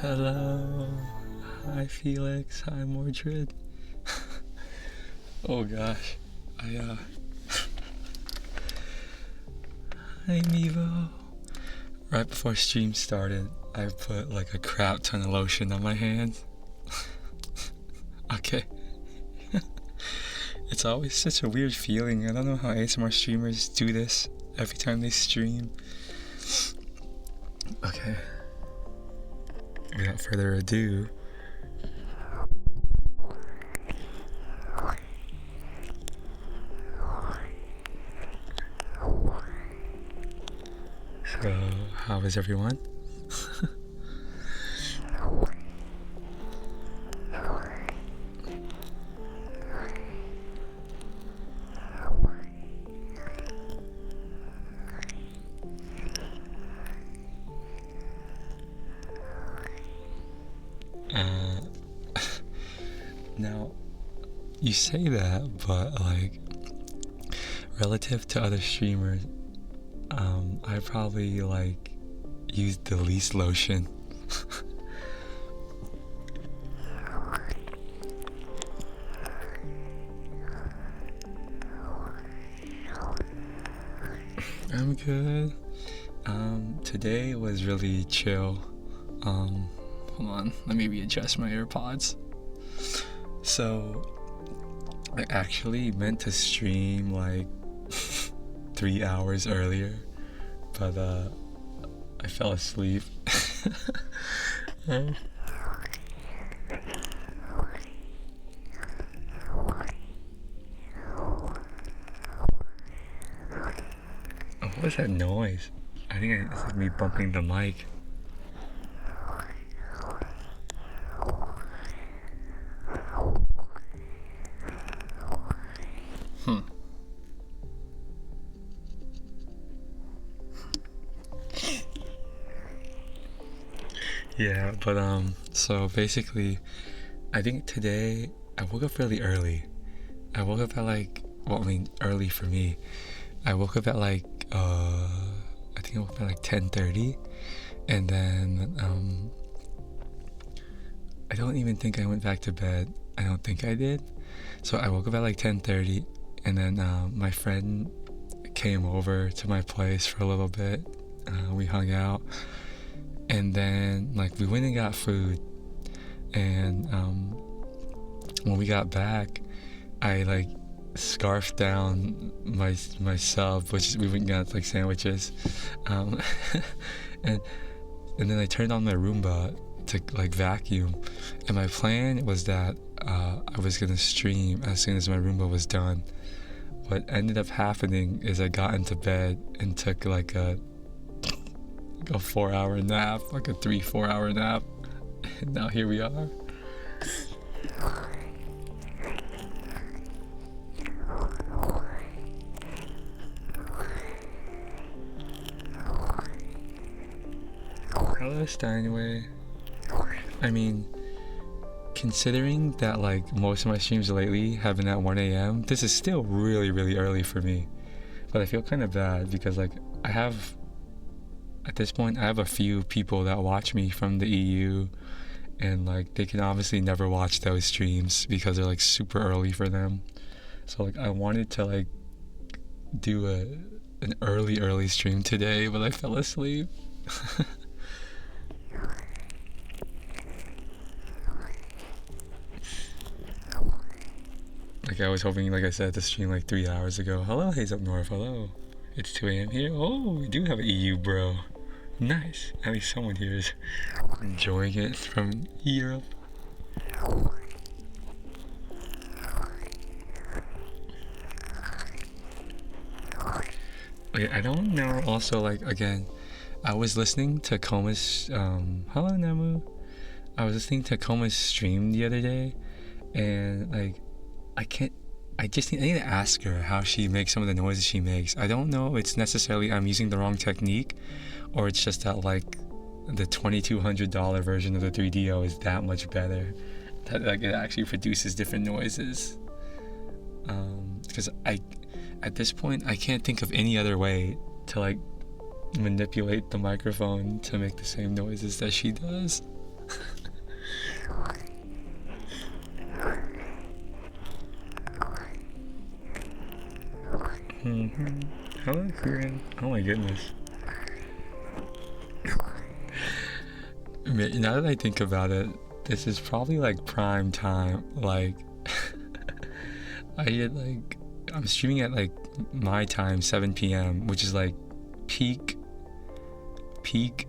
Hello. Hi Felix. Hi Mordred. Oh gosh. Hi Mevo. Right before stream started, I put like a crap ton of lotion on my hands. Okay. It's always such a weird feeling. I don't know how ASMR streamers do this every time they stream. Okay. Without further ado, so how is everyone? Now, you say that, but like, relative to other streamers, I probably like use the least lotion. I'm good. Today was really chill. Hold on, let me readjust my AirPods. So, I actually meant to stream like 3 hours earlier, but I fell asleep. Oh, what was that noise? I think it's like me bumping the mic. Yeah, but so basically, I think today I woke up really early. I woke up at like, well, I mean, early for me. I woke up at like, I think I woke up at like 10:30, and then I don't even think I went back to bed. I don't think I did. So I woke up at like 10:30, and then my friend came over to my place for a little bit. We hung out, and then like we went and got food, and when we got back, I like scarfed down my sub, which we went and got like sandwiches, and then I turned on my Roomba to like vacuum, and my plan was that I was gonna stream as soon as my Roomba was done. What ended up happening is I got into bed and took like a 4-hour nap, like a 3-4 hour nap, and now here we are. Hello Steinway. I mean, considering that like most of my streams lately have been at 1 a.m, this is still really really early for me, but I feel kind of bad because like at this point I have a few people that watch me from the EU, and like they can obviously never watch those streams because they're like super early for them. So like I wanted to like do an early stream today, but I fell asleep. Like I was hoping, like I said, to stream like 3 hours ago. Hello, Haze Up North. Hello. It's 2 a.m. here. Oh, we do have an EU bro. Nice. At least someone here is enjoying it from Europe. Okay, I don't know. Also, like again, I was listening to Koma's. Hello, Namu. I was listening to Koma's stream the other day, and like I just need to ask her how she makes some of the noises she makes. I don't know if it's necessarily I'm using the wrong technique, or it's just that like the $2,200 version of the 3DO is that much better, that like it actually produces different noises. Because at this point I can't think of any other way to like manipulate the microphone to make the same noises that she does. Hello, Korean. Oh my goodness. Now that I think about it, this is probably like prime time. Like, I'm streaming at like my time, 7 p.m., which is like peak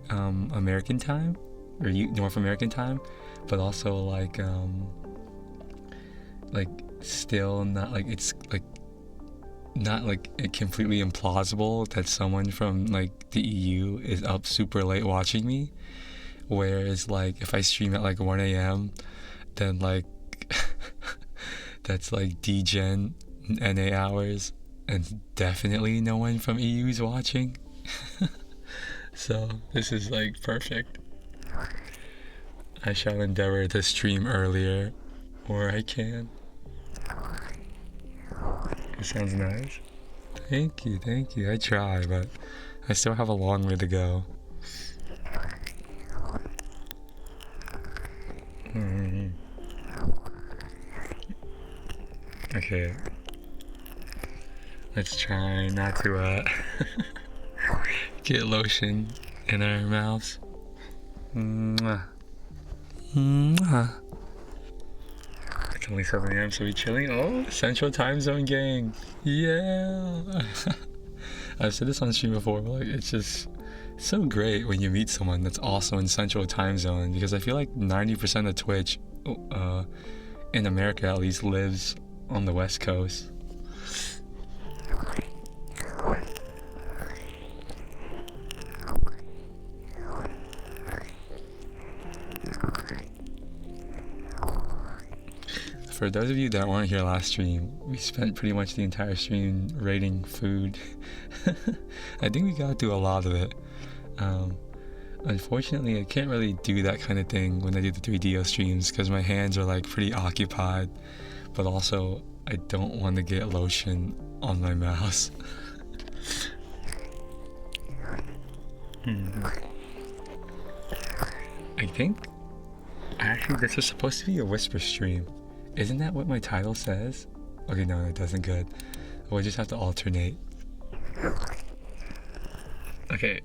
American time, or North American time, but also like still not like, it's like not like completely implausible that someone from like the EU is up super late watching me. Whereas like if I stream at like 1 a.m., then like that's like DGen NA hours, and definitely no one from EU is watching. So this is like perfect. I shall endeavor to stream earlier, or I can. It sounds nice. Thank you. I try, but I still have a long way to go. Okay. Let's try not to get lotion in our mouths. Mwah. Mwah. It's only 7 a.m., so we chilling. Oh, Central Time Zone gang. Yeah. I've said this on stream before, but like, it's just so great when you meet someone that's also in Central Time Zone, because I feel like 90% of Twitch, in America at least, lives on the West Coast. For those of you that weren't here last stream, we spent pretty much the entire stream rating food. I think we got through a lot of it. Unfortunately, I can't really do that kind of thing when I do the 3DO streams, because my hands are like pretty occupied, but also I don't want to get lotion on my mouse. I think actually this was supposed to be a whisper stream. Isn't that what my title says? Okay, no, it doesn't. Good. We'll just have to alternate. Okay.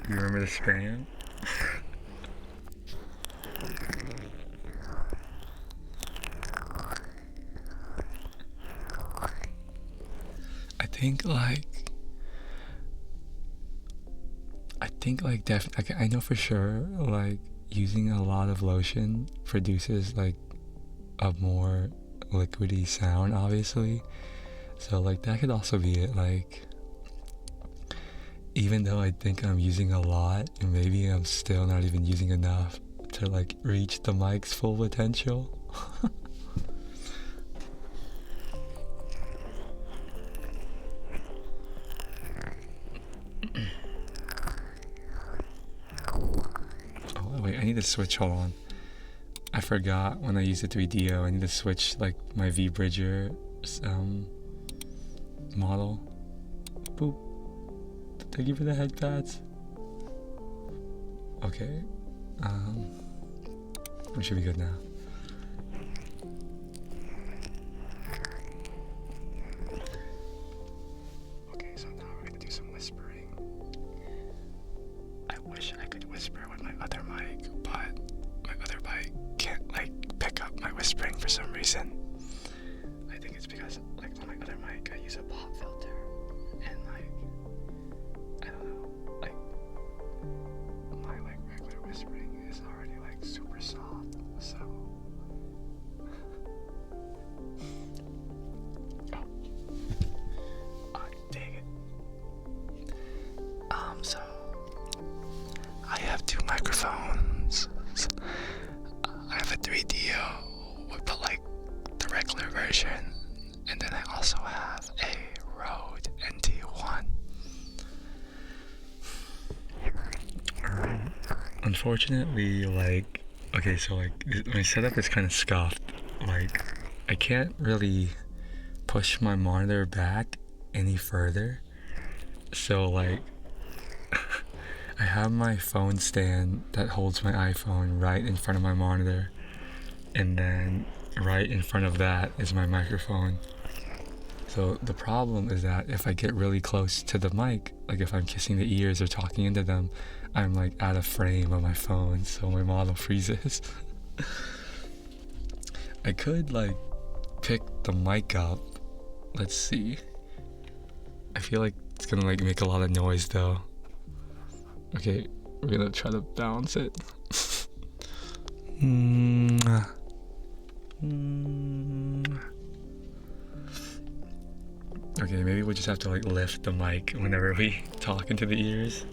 You remember the spam? I think definitely, I know for sure, like, using a lot of lotion produces like a more liquidy sound, obviously. So like that could also be it. Like, even though I think I'm using a lot, maybe I'm still not even using enough to like reach the mic's full potential. Oh wait, I need to switch. Hold on. I forgot when I used the 3DO. I need to switch like my V Bridger model. Boop. Thank you for the head pats. Okay. We should be good now. Okay, so now we're gonna do some whispering. I wish I could whisper with my other mic, but my other mic can't like pick up my whispering for some reason. I think it's because like on my other mic I use a pop filter, and like I don't know, like my like regular whispering is already like super soft, so dang it. So I have two microphones. I have a 3DO with like the regular version, and then I also have a Rode NT1. Unfortunately, like, okay, so like my setup is kind of scuffed. Like, I can't really push my monitor back any further. So like I have my phone stand that holds my iPhone right in front of my monitor, and then right in front of that is my microphone. So the problem is that if I get really close to the mic, like if I'm kissing the ears or talking into them, I'm like out of frame on my phone, so my model freezes. I could like pick the mic up. Let's see. I feel like it's gonna like make a lot of noise though. Okay, we're gonna try to balance it. Okay, maybe we'll just have to like lift the mic whenever we talk into the ears.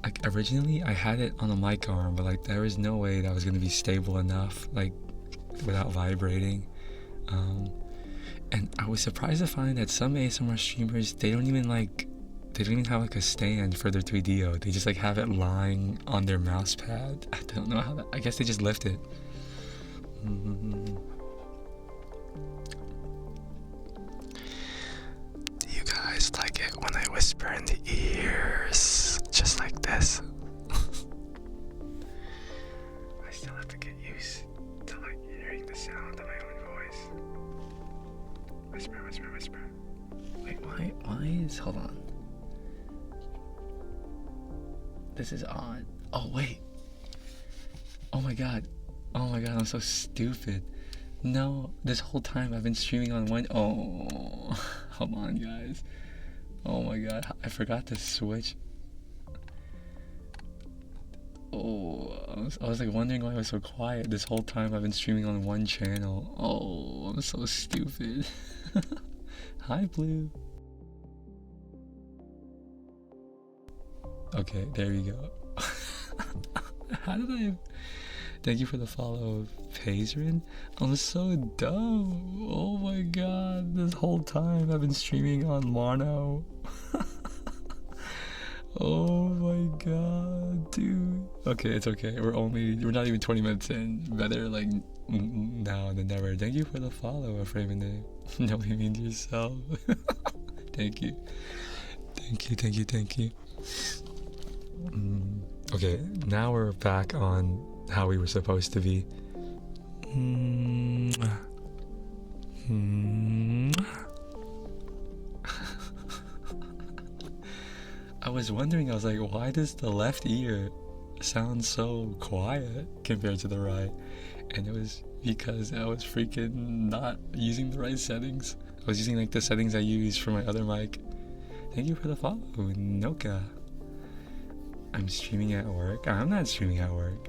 Like originally I had it on a mic arm, but like there was no way that was gonna be stable enough, like without vibrating. And I was surprised to find that some ASMR streamers, they don't even have like a stand for their 3DO. They just like have it lying on their mouse pad. I don't know how I guess they just lift it. Do you guys like it when I whisper in the ears? Just like this. I still have to get used to like hearing the sound of my own voice. Whisper, whisper, whisper. Wait, why is, hold on. This is odd. Oh, wait. Oh my god, I'm so stupid. No, this whole time I've been streaming on one. Oh, come on, guys. Oh my god, I forgot to switch. Oh, I was like wondering why I was so quiet. This whole time I've been streaming on one channel. Oh, I'm so stupid. Hi, Blue. Okay, there you go. How did I... Thank you for the follow, Pazrin. I'm so dumb. Oh my god, this whole time I've been streaming on mono. Oh my god, dude. Okay, it's okay. We're not even 20 minutes in. Better like now than never. Thank you for the follow, Frame Name. No, you mean yourself. Thank you. Thank you. Okay, now we're back on how we were supposed to be. I was wondering, I was like, why does the left ear sound so quiet compared to the right? And it was because I was freaking not using the right settings. I was using like the settings I use for my other mic. Thank you for the follow, Noka. I'm streaming at work. I'm not streaming at work.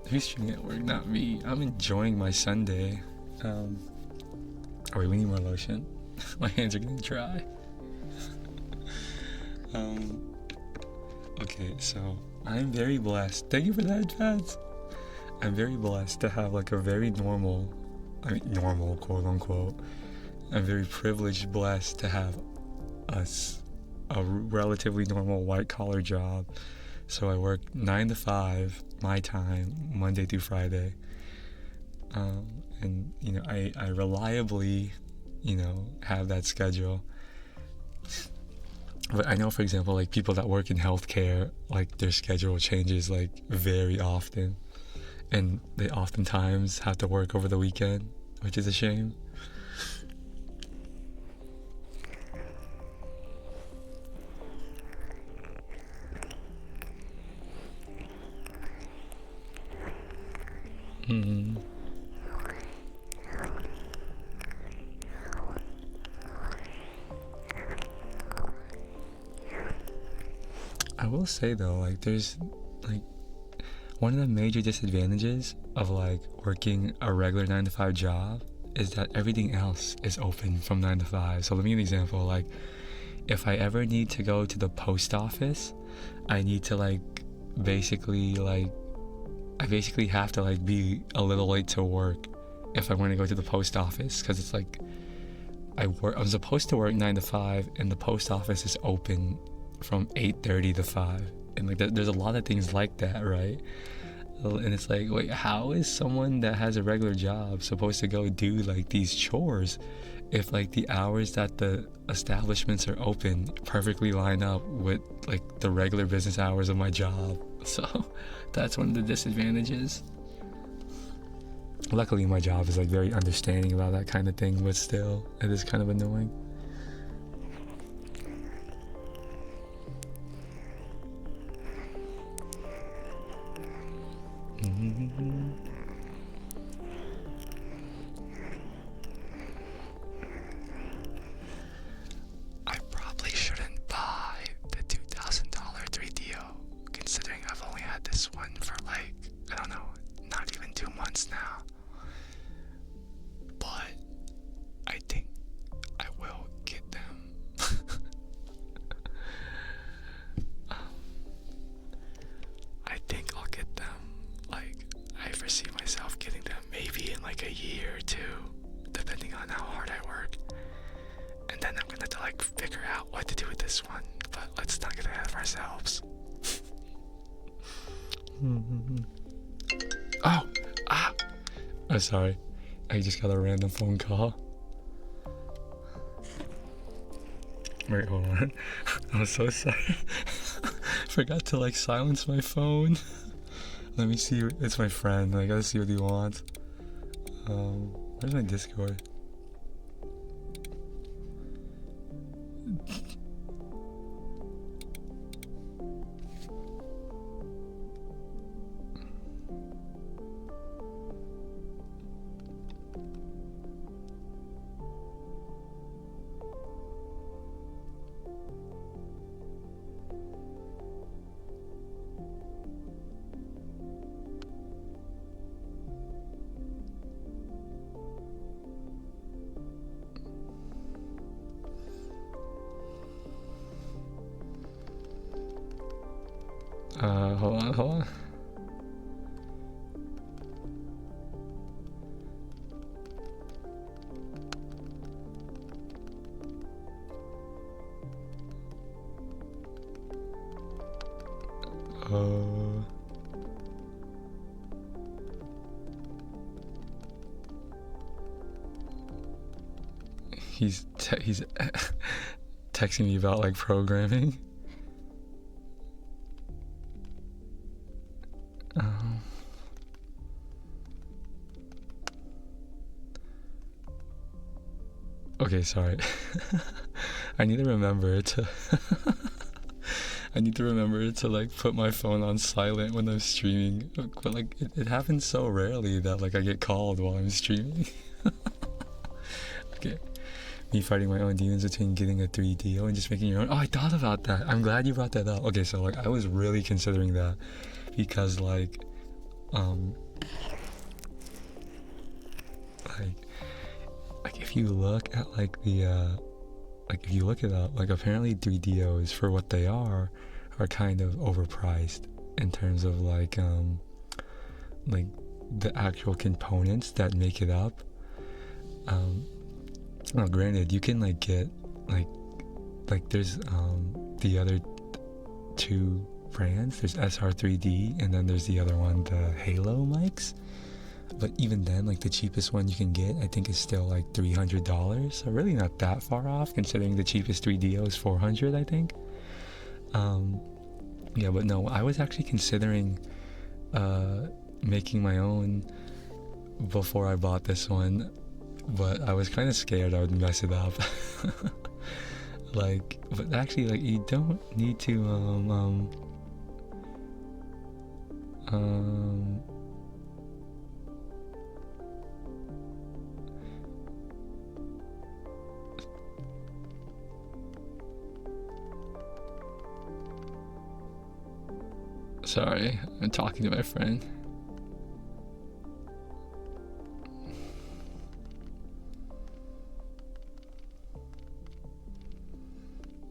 Who's streaming at work? Not me. I'm enjoying my Sunday. Oh wait, we need more lotion. My hands are getting dry. Okay, so I'm very blessed. Thank you for that, Chats. I'm very blessed to have like a very normal, quote unquote. I'm very privileged, blessed to have a relatively normal white collar job. So I work 9 to 5 my time, Monday through Friday. And you know, I reliably, you know, have that schedule. But I know, for example, like people that work in healthcare, like their schedule changes like very often, and they oftentimes have to work over the weekend, which is a shame. I will say though, like there's like one of the major disadvantages of like working a regular 9 to 5 job is that everything else is open from 9 to 5. So let me give you an example. Like if I ever need to go to the post office, I need to I basically have to like be a little late to work if I want to go to the post office, because it's like I'm supposed to work 9 to 5 and the post office is open from 8:30 to 5, and like there's a lot of things like that, right? And it's like, wait, how is someone that has a regular job supposed to go do like these chores if like the hours that the establishments are open perfectly line up with like the regular business hours of my job? So that's one of the disadvantages. Luckily, my job is like very understanding about that kind of thing, but still, it is kind of annoying. I probably shouldn't buy the $2,000 3DO, considering I've only had this one for like, I don't know, not even 2 months now. But I think I will get them. I think I'll get them. Like, I foresee myself getting them maybe in like a year or 2, depending on how hard I work. And then I'm gonna have to like figure out what to do with this one. But let's not get ahead of ourselves. Oh, sorry. I just got a random phone call. Wait, hold on. I'm so sorry. Forgot to like silence my phone. Let me see. It's my friend. I gotta see what he wants. Where's my Discord? Hold on. He's texting me about like programming. Okay, sorry. I need to remember to like put my phone on silent when I'm streaming, but like it happens so rarely that like I get called while I'm streaming. Okay, me fighting my own demons between getting a 3DO and just making your own. Oh, I thought about that. I'm glad you brought that up. Okay, so like I was really considering that because like if you look at like the if you look it up, like apparently 3DOs for what they are kind of overpriced in terms of like the actual components that make it up. Now granted, you can like get like there's the other 2 brands. There's SR3D and then there's the other one, the Halo mics. But even then, like the cheapest one you can get, I think is still like $300. So really not that far off, considering the cheapest 3DO is $400, I think. Yeah, but no, I was actually considering making my own before I bought this one, but I was kind of scared I would mess it up. But actually, like you don't need to Sorry, I'm talking to my friend.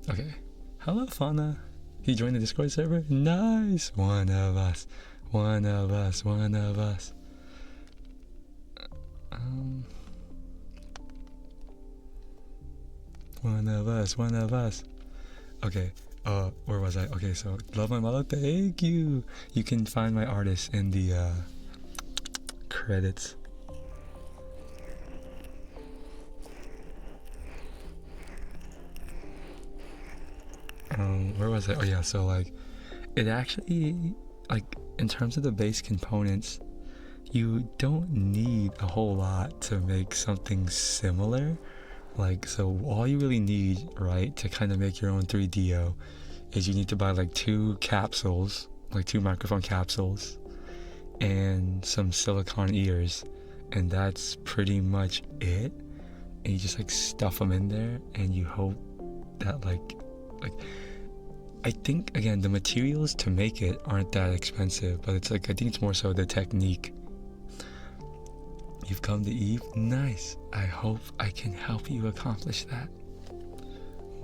Okay. Hello, Fauna. He joined the Discord server? Nice! One of us. One of us. One of us. One of us. One of us. Okay. Where was I? Okay, so love my mother. Thank you. You can find my artist in the credits. Where was I? Oh yeah, so like it actually like in terms of the base components, you don't need a whole lot to make something similar. Like, so all you really need, right, to kind of make your own 3DO is you need to buy like 2 capsules, like 2 microphone capsules, and some silicone ears, and that's pretty much it. And you just like stuff them in there, and you hope that like I think again the materials to make it aren't that expensive, but it's like I think it's more so the technique. You've come to Eve? Nice. I hope I can help you accomplish that.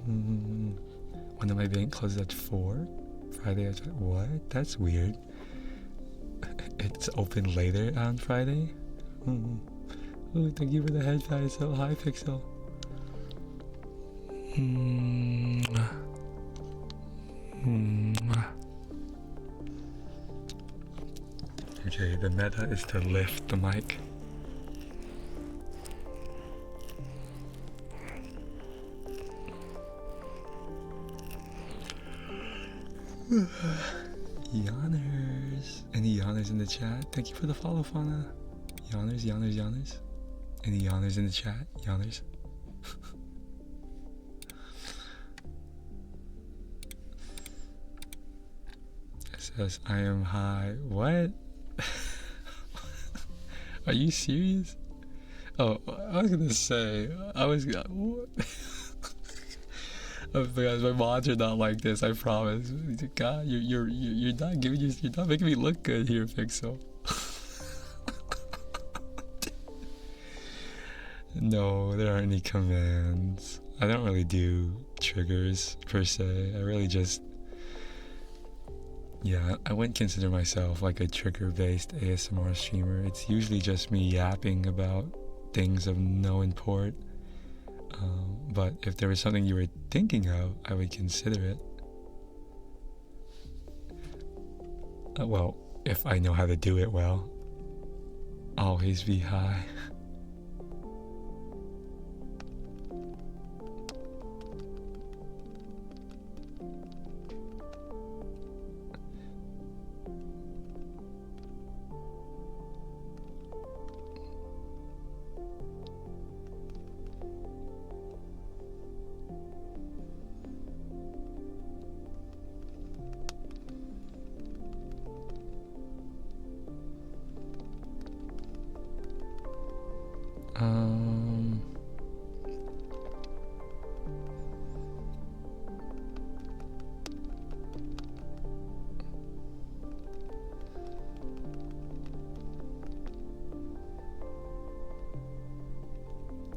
One of my bank closes at 4. Friday at what? That's weird. It's open later on Friday? Oh, thank you for the head pie. So hi, Pixel. Okay, the meta is to lift the mic. Yawners. Any yawners in the chat? Thank you for the follow, Fauna. Yawners. Any yawners in the chat? Yawners. It says, I am high. What? Are you serious? Oh, I was gonna say, what? Because my mods are not like this, I promise. God, you're not you're not making me look good here, Pixel. No, there aren't any commands. I don't really do triggers per se. I really just, yeah, I wouldn't consider myself like a trigger-based ASMR streamer. It's usually just me yapping about things of no import. But if there was something you were thinking of, I would consider it. Well, if I know how to do it well. Always be high.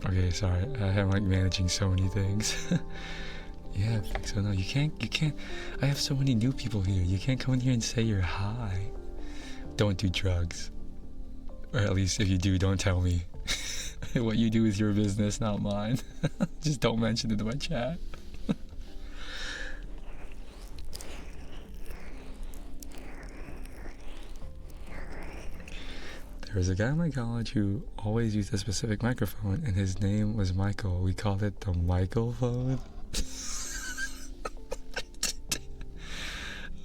Okay, sorry. I'm like managing so many things. Yeah, so no, you can't. I have so many new people here. You can't come in here and say you're high. Don't do drugs. Or at least if you do, don't tell me. What you do is your business, not mine. Just don't mention it in my chat. There was a guy in my college who always used a specific microphone, and his name was Michael. We called it the Michael phone.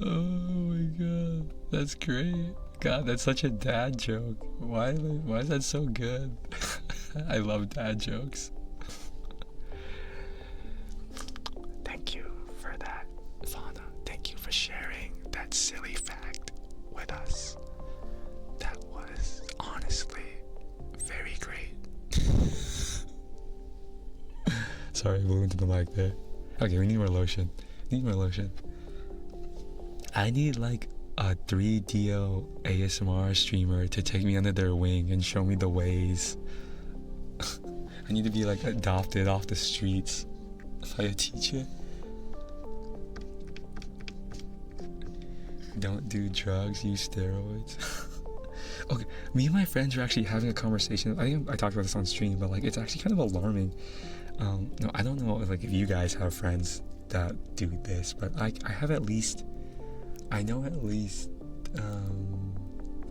Oh my god, that's great. God, that's such a dad joke. Why is that so good? I love dad jokes. Thank you for that, Fauna. Thank you for sharing that silly fact with us. That was honestly very great. Sorry, I blew into the mic there. Okay, we need more lotion. I need like a 3DO ASMR streamer to take me under their wing and show me the ways. I need to be like adopted off the streets by a teacher. Don't do drugs, use steroids. Okay, me and my friends were actually having a conversation. I think I talked about this on stream, but like it's actually kind of alarming. No, I don't know if you guys have friends that do this, but I have at least. I know at least,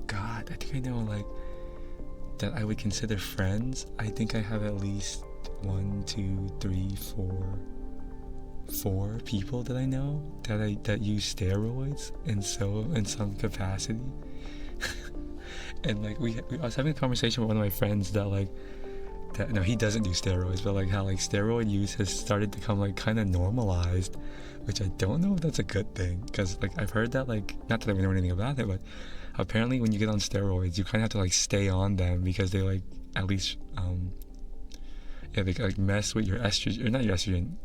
God, I think I know like that I would consider friends. I think I have at least 1, 2, 3, 4, 4 people that I know that use steroids in some capacity. And like I was having a conversation with one of my friends that no, he doesn't do steroids, but like how like steroid use has started to become like kind of normalized, which I don't know if that's a good thing, because like I've heard that, like, not that I know anything about it, but apparently when you get on steroids you kind of have to like stay on them because they like at least yeah, they like mess with your estrogen, or not your estrogen,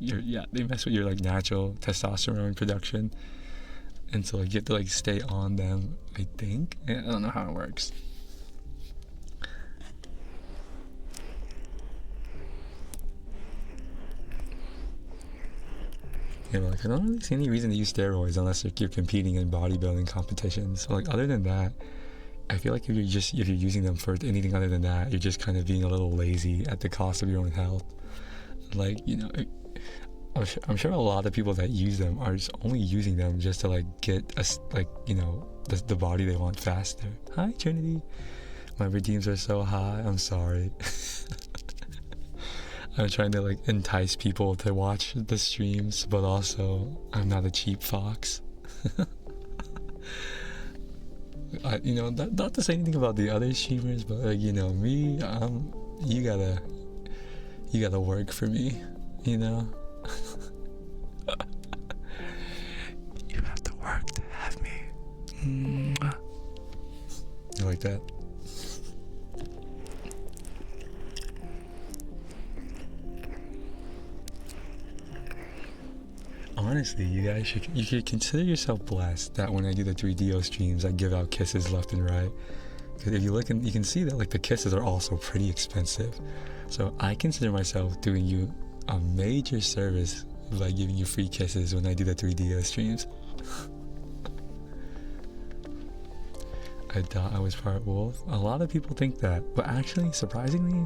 they mess with your like natural testosterone production, and so like you have to like stay on them, I think. I don't know how it works. Yeah, but like I don't really see any reason to use steroids unless like you're competing in bodybuilding competitions. So like other than that, I feel like if you're using them for anything other than that, you're just kind of being a little lazy at the cost of your own health. Like, you know, I'm sure a lot of people that use them are just only using them just to like get the body they want faster. Hi Trinity, my redeems are so high. I'm sorry. I'm trying to like entice people to watch the streams, but also I'm not a cheap fox. Not to say anything about the other streamers, but like, you know, me, you gotta work for me, you know. You have to work to have me. You like that? Honestly, you should consider yourself blessed that when I do the 3DO streams, I give out kisses left and right. Because if you look, you can see that like the kisses are also pretty expensive. So I consider myself doing you a major service by giving you free kisses when I do the 3DO streams. I thought I was part wolf. A lot of people think that, but actually, surprisingly,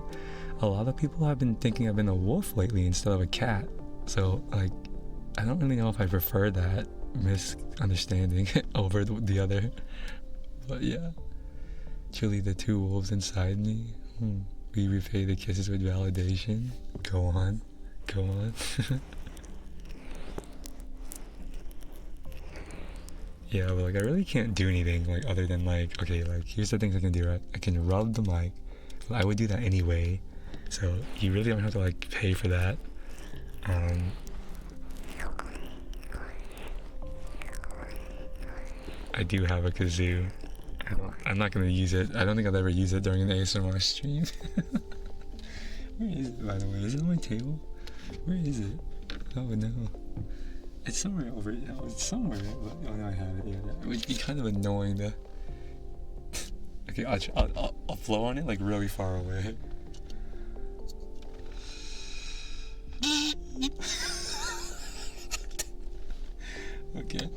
a lot of people have been thinking I've been a wolf lately instead of a cat. So like, I don't really know if I prefer that misunderstanding over the other, but yeah. Truly the 2 wolves inside me. We repay the kisses with validation. Go on. Yeah, but like I really can't do anything like other than like, okay, like here's the things I can do, right? I can rub the mic. Well, I would do that anyway, so you really don't have to like pay for that. I do have a kazoo. I'm not gonna use it. I don't think I'll ever use it during an ASMR stream. Where is it, by the way? Is it on my table? Where is it? Oh no. It's somewhere over. No, it's somewhere. Oh no, I have it. Yeah, it would be kind of annoying to. Okay, I'll flow on it like really far away. Okay.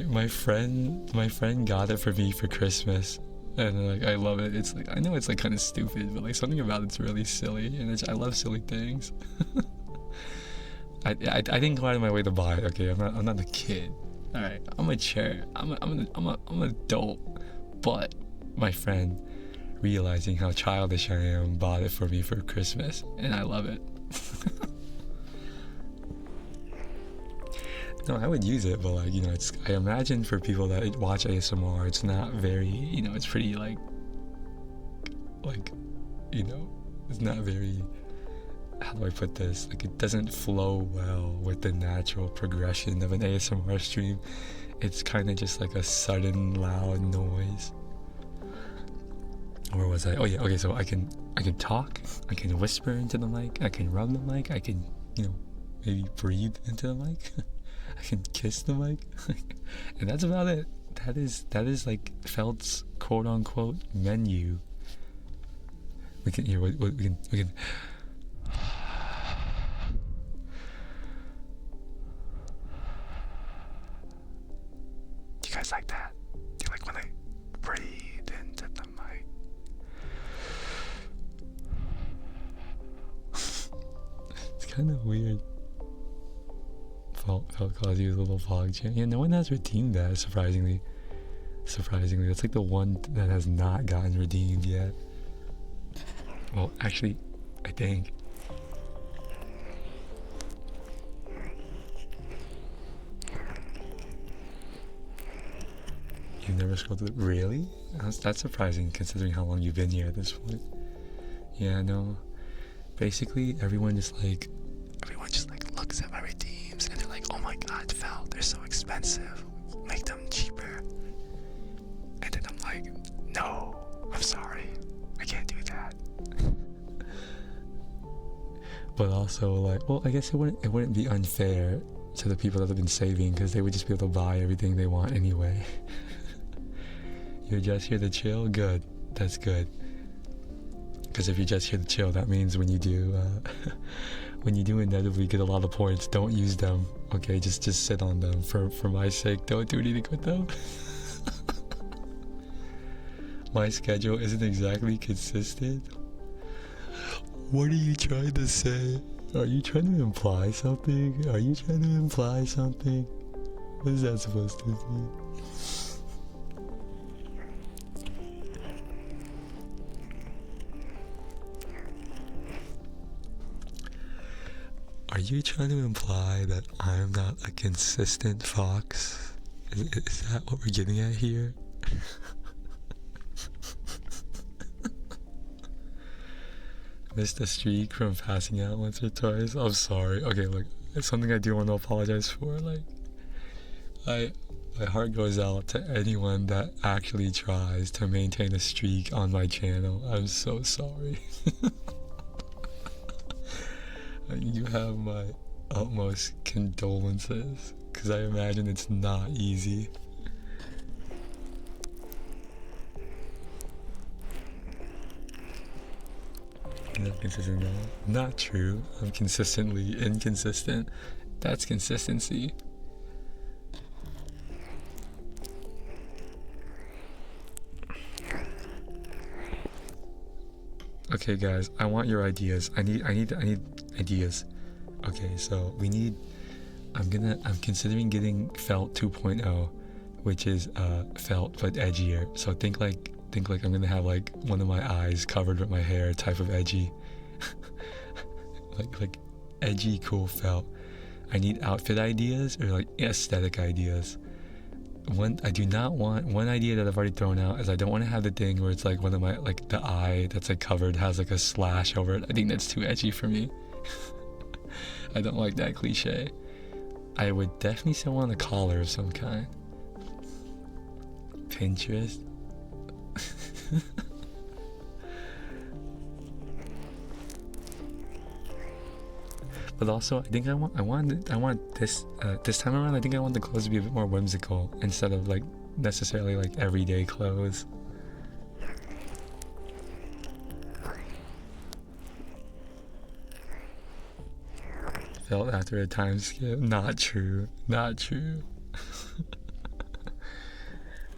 My friend got it for me for Christmas, and like I love it. It's like, I know it's like kind of stupid, but like something about it's really silly, and I love silly things. I didn't go out of my way to buy it. Okay, I'm not a kid. All right, I'm mature. I'm an adult, but my friend, realizing how childish I am, bought it for me for Christmas, and I love it. No, I would use it, but like, you know, I imagine for people that watch ASMR, it's not very, you know, it's pretty like, you know, it's not very, how do I put this? Like, it doesn't flow well with the natural progression of an ASMR stream. It's kind of just like a sudden loud noise. Where was I? Oh yeah, okay, so I can talk, I can whisper into the mic, I can rub the mic, I can, you know, maybe breathe into the mic. I can kiss the mic, and that's about it. That is like Felt's quote unquote menu. We can hear we can. You guys like that? Do you like when I breathe into the mic? It's kind of weird. Felt calls you a little vlog chat. Yeah, no one has redeemed that, surprisingly. That's like the one that has not gotten redeemed yet. Well, actually, I think. never scrolled through. Really? That's surprising considering how long you've been here at this point. Yeah, no. Basically, everyone just like looks at my redeems and they're like, oh my god, Fel, they're so expensive. Make them cheaper. And then I'm like, no, I'm sorry. I can't do that. But also, like, well, I guess it wouldn't be unfair to the people that have been saving, because they would just be able to buy everything they want anyway. You're just here to chill? Good. That's good. Because if you're just here to chill, that means when you do inevitably get a lot of points, don't use them. Okay, just sit on them. For my sake, don't do anything with them. My schedule isn't exactly consistent. What are you trying to say? Are you trying to imply something? What is that supposed to be? Are you trying to imply that I'm not a consistent fox? Is that what we're getting at here? Missed a streak from passing out once or twice. I'm sorry. Okay, look, it's something I do want to apologize for. Like, my heart goes out to anyone that actually tries to maintain a streak on my channel. I'm so sorry. You have my utmost condolences, because I imagine it's not easy. Not consistent now. Not true. I'm consistently inconsistent. That's consistency. Okay, guys, I want your ideas. I need ideas. Okay, so we need. I'm considering getting Felt 2.0, which is Felt but edgier. So think like I'm gonna have like one of my eyes covered with my hair type of edgy. like edgy cool Felt. I need outfit ideas or like aesthetic ideas. One idea that I've already thrown out is I don't want to have the thing where it's like one of my, like the eye that's like covered has like a slash over it. I think that's too edgy for me. I don't like that cliche. I would definitely still want a collar of some kind. Pinterest. But also, I think I want this time around. I think I want the clothes to be a bit more whimsical instead of like necessarily like everyday clothes. Felt after a time skip. Not true.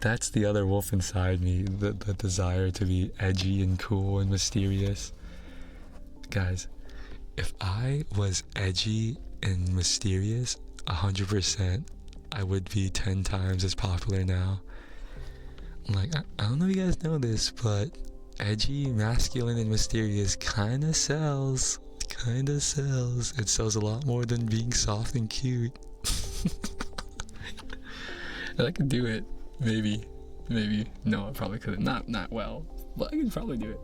That's the other wolf inside me, the desire to be edgy and cool and mysterious. Guys, if I was edgy and mysterious 100%, I would be 10 times as popular now. Like, I don't know if you guys know this, but edgy, masculine, and mysterious kinda sells. It sells a lot more than being soft and cute. And I could do it. Maybe. No, I probably couldn't. Not well, but I could probably do it.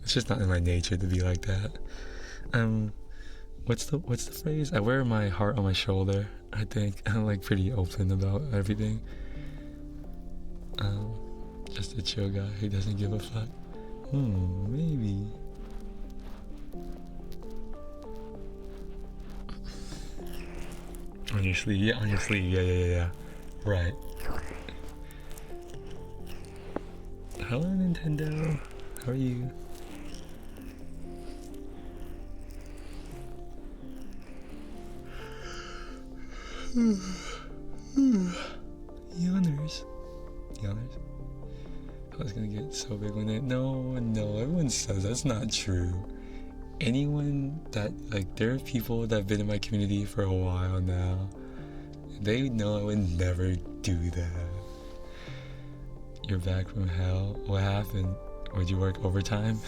It's just not in my nature to be like that. What's the phrase? I wear my heart on my shoulder. I think I'm like pretty open about everything. Just a chill guy who doesn't give a fuck. Maybe. On your sleeve, yeah. Right. Hello, Nintendo. How are you? Yawners. I was gonna get so big when no, everyone says that's not true. Anyone that, like, there are people that have been in my community for a while now. They know I would never do that. You're back from hell? What happened? Would you work overtime?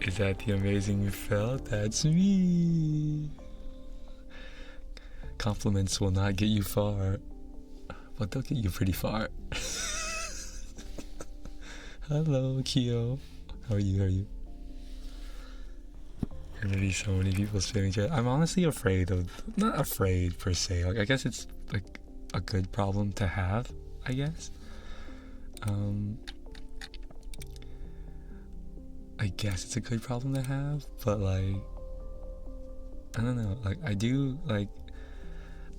Is that the amazing felt? That's me. Compliments will not get you far, but they'll get you pretty far. Hello, Kyo. How are you? How are you? There gonna be so many people spamming chat. I'm honestly afraid of, not afraid per se. Like, I guess it's like a good problem to have. I guess. I guess it's a good problem to have, but like, I don't know. Like,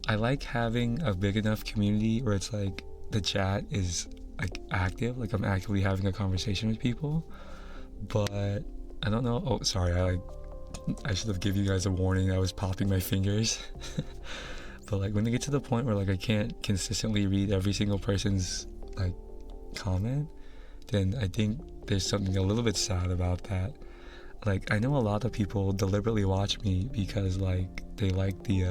I like having a big enough community where it's like the chat is like active, like I'm actively having a conversation with people. But I don't know. Oh, sorry. I should have given you guys a warning. I was popping my fingers. But like when they get to the point where like I can't consistently read every single person's like comment, then I think there's something a little bit sad about that. Like, I know a lot of people deliberately watch me because like they like the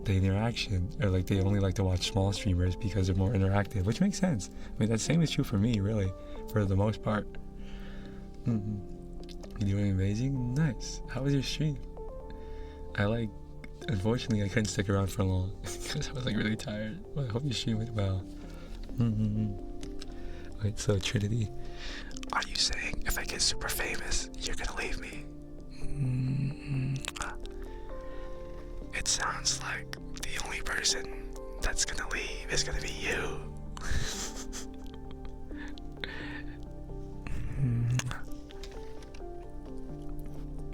interaction, or like they only like to watch small streamers because they're more interactive, which makes sense. I mean, that same is true for me, really, for the most part. You doing amazing? Nice. How was your stream? Unfortunately I couldn't stick around for long because I was like really tired, but I hope your stream went well. Wait, so Trinity, are you saying if I get super famous, you're gonna leave me? It sounds like the only person that's gonna leave is gonna be you.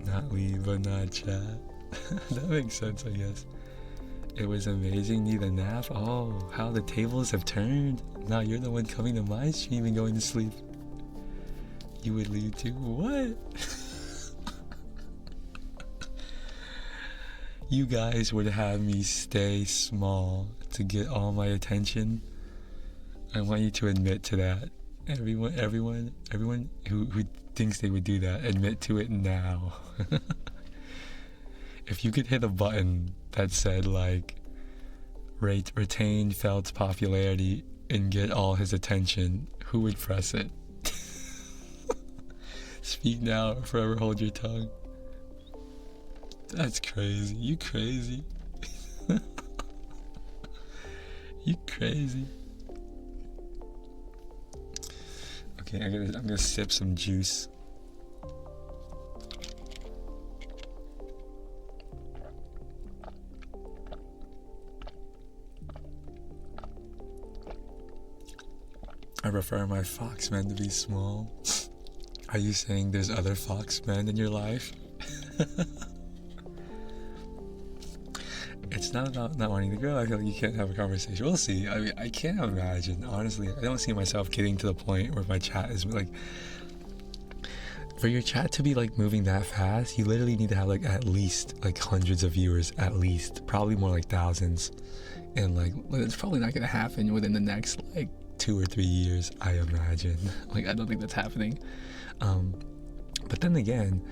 Not leave, but not chat. That makes sense, I guess. It was amazing. Need a nap? Oh, how the tables have turned. Now you're the one coming to my stream and going to sleep. You would leave too? What? You guys would have me stay small to get all my attention. I want you to admit to that. Everyone who thinks they would do that, admit to it now. If you could hit a button that said like retain Felt's popularity and get all his attention, who would press it? Speak now or forever hold your tongue. That's crazy. You crazy. You crazy. Okay, I'm gonna sip some juice. I prefer my foxmen to be small. Are you saying there's other foxmen in your life? It's not about not wanting to grow. I feel like you can't have a conversation. We'll see. I mean, I can't imagine. Honestly, I don't see myself getting to the point where my chat is like... For your chat to be like moving that fast, you literally need to have like at least like hundreds of viewers, at least. Probably more like thousands. And like, it's probably not going to happen within the next like 2 or 3 years, I imagine. Like, I don't think that's happening. But then again,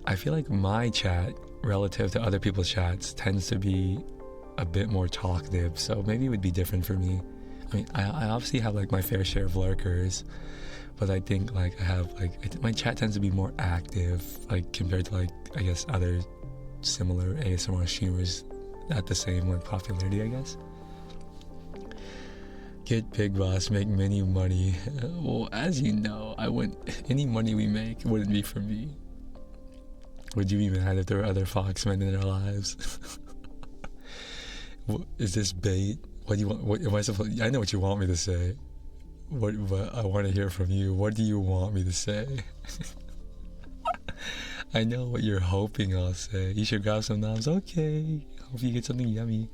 I feel like my chat relative to other people's chats tends to be a bit more talkative, so maybe it would be different for me. I mean, I obviously have like my fair share of lurkers, but I think like I have like my chat tends to be more active, like compared to like I guess other similar ASMR streamers at the same like popularity, I guess. Get big boss, make many money. Well, as you know, any money we make wouldn't be for me. Would you be mad if there were other foxmen in our lives? Is this bait? What do you want? What am I supposed? I know what you want me to say. What I want to hear from you. What do you want me to say? I know what you're hoping I'll say. You should grab some noms. Okay. Hope you get something yummy.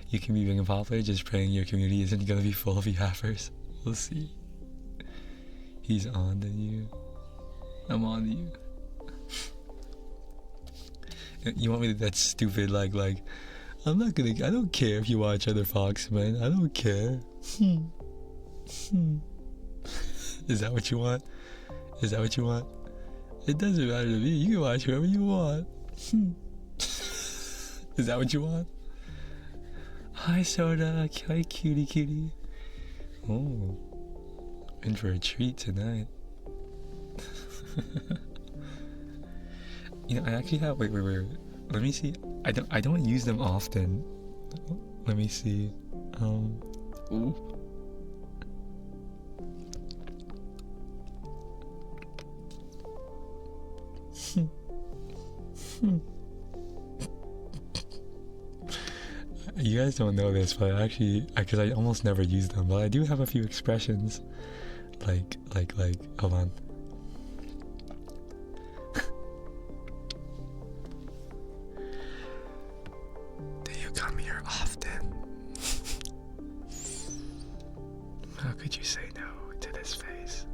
You can be big and popular. Just praying your community isn't gonna be full of yappers. We'll see. He's on to you. I'm on to you. You want me to be that stupid like I don't care if you watch other foxmen. I don't care. Is that what you want? Is that what you want? It doesn't matter to me. You can watch whoever you want. Is that what you want? Hi Soda. Hi cutie. Oh, in for a treat tonight. I actually have. Wait. Let me see. I don't use them often. Let me see. Ooh. You guys don't know this, but actually, because I almost never use them, but I do have a few expressions, like, hold on. Do you come here often? How could you say no to this face?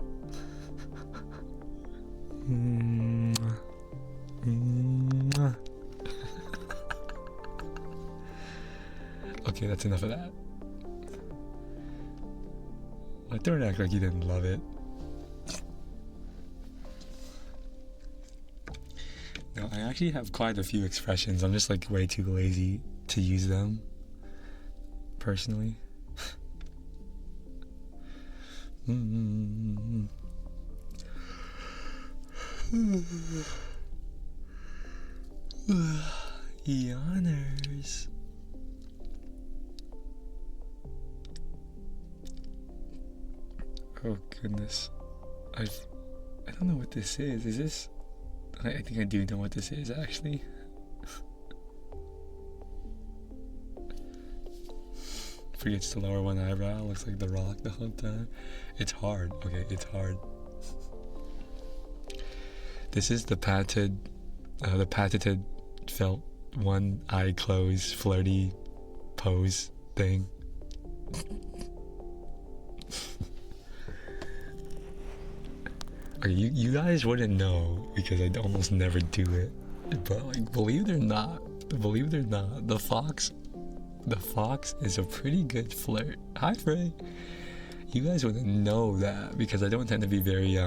Okay, that's enough of that. Like, don't act like you didn't love it. No, I actually have quite a few expressions. I'm just like way too lazy to use them, personally. Yawners. Oh goodness, I don't know what this is. Is this? I think I do know what this is actually. Forgets to lower one eyebrow. Looks like The Rock the whole time. It's hard. Okay, it's hard. This is the patented felt one eye closed flirty pose thing. Okay, you guys wouldn't know because I almost never do it, but like believe it or not, the fox is a pretty good flirt. Hi Frey. You guys wouldn't know that because I don't tend to be very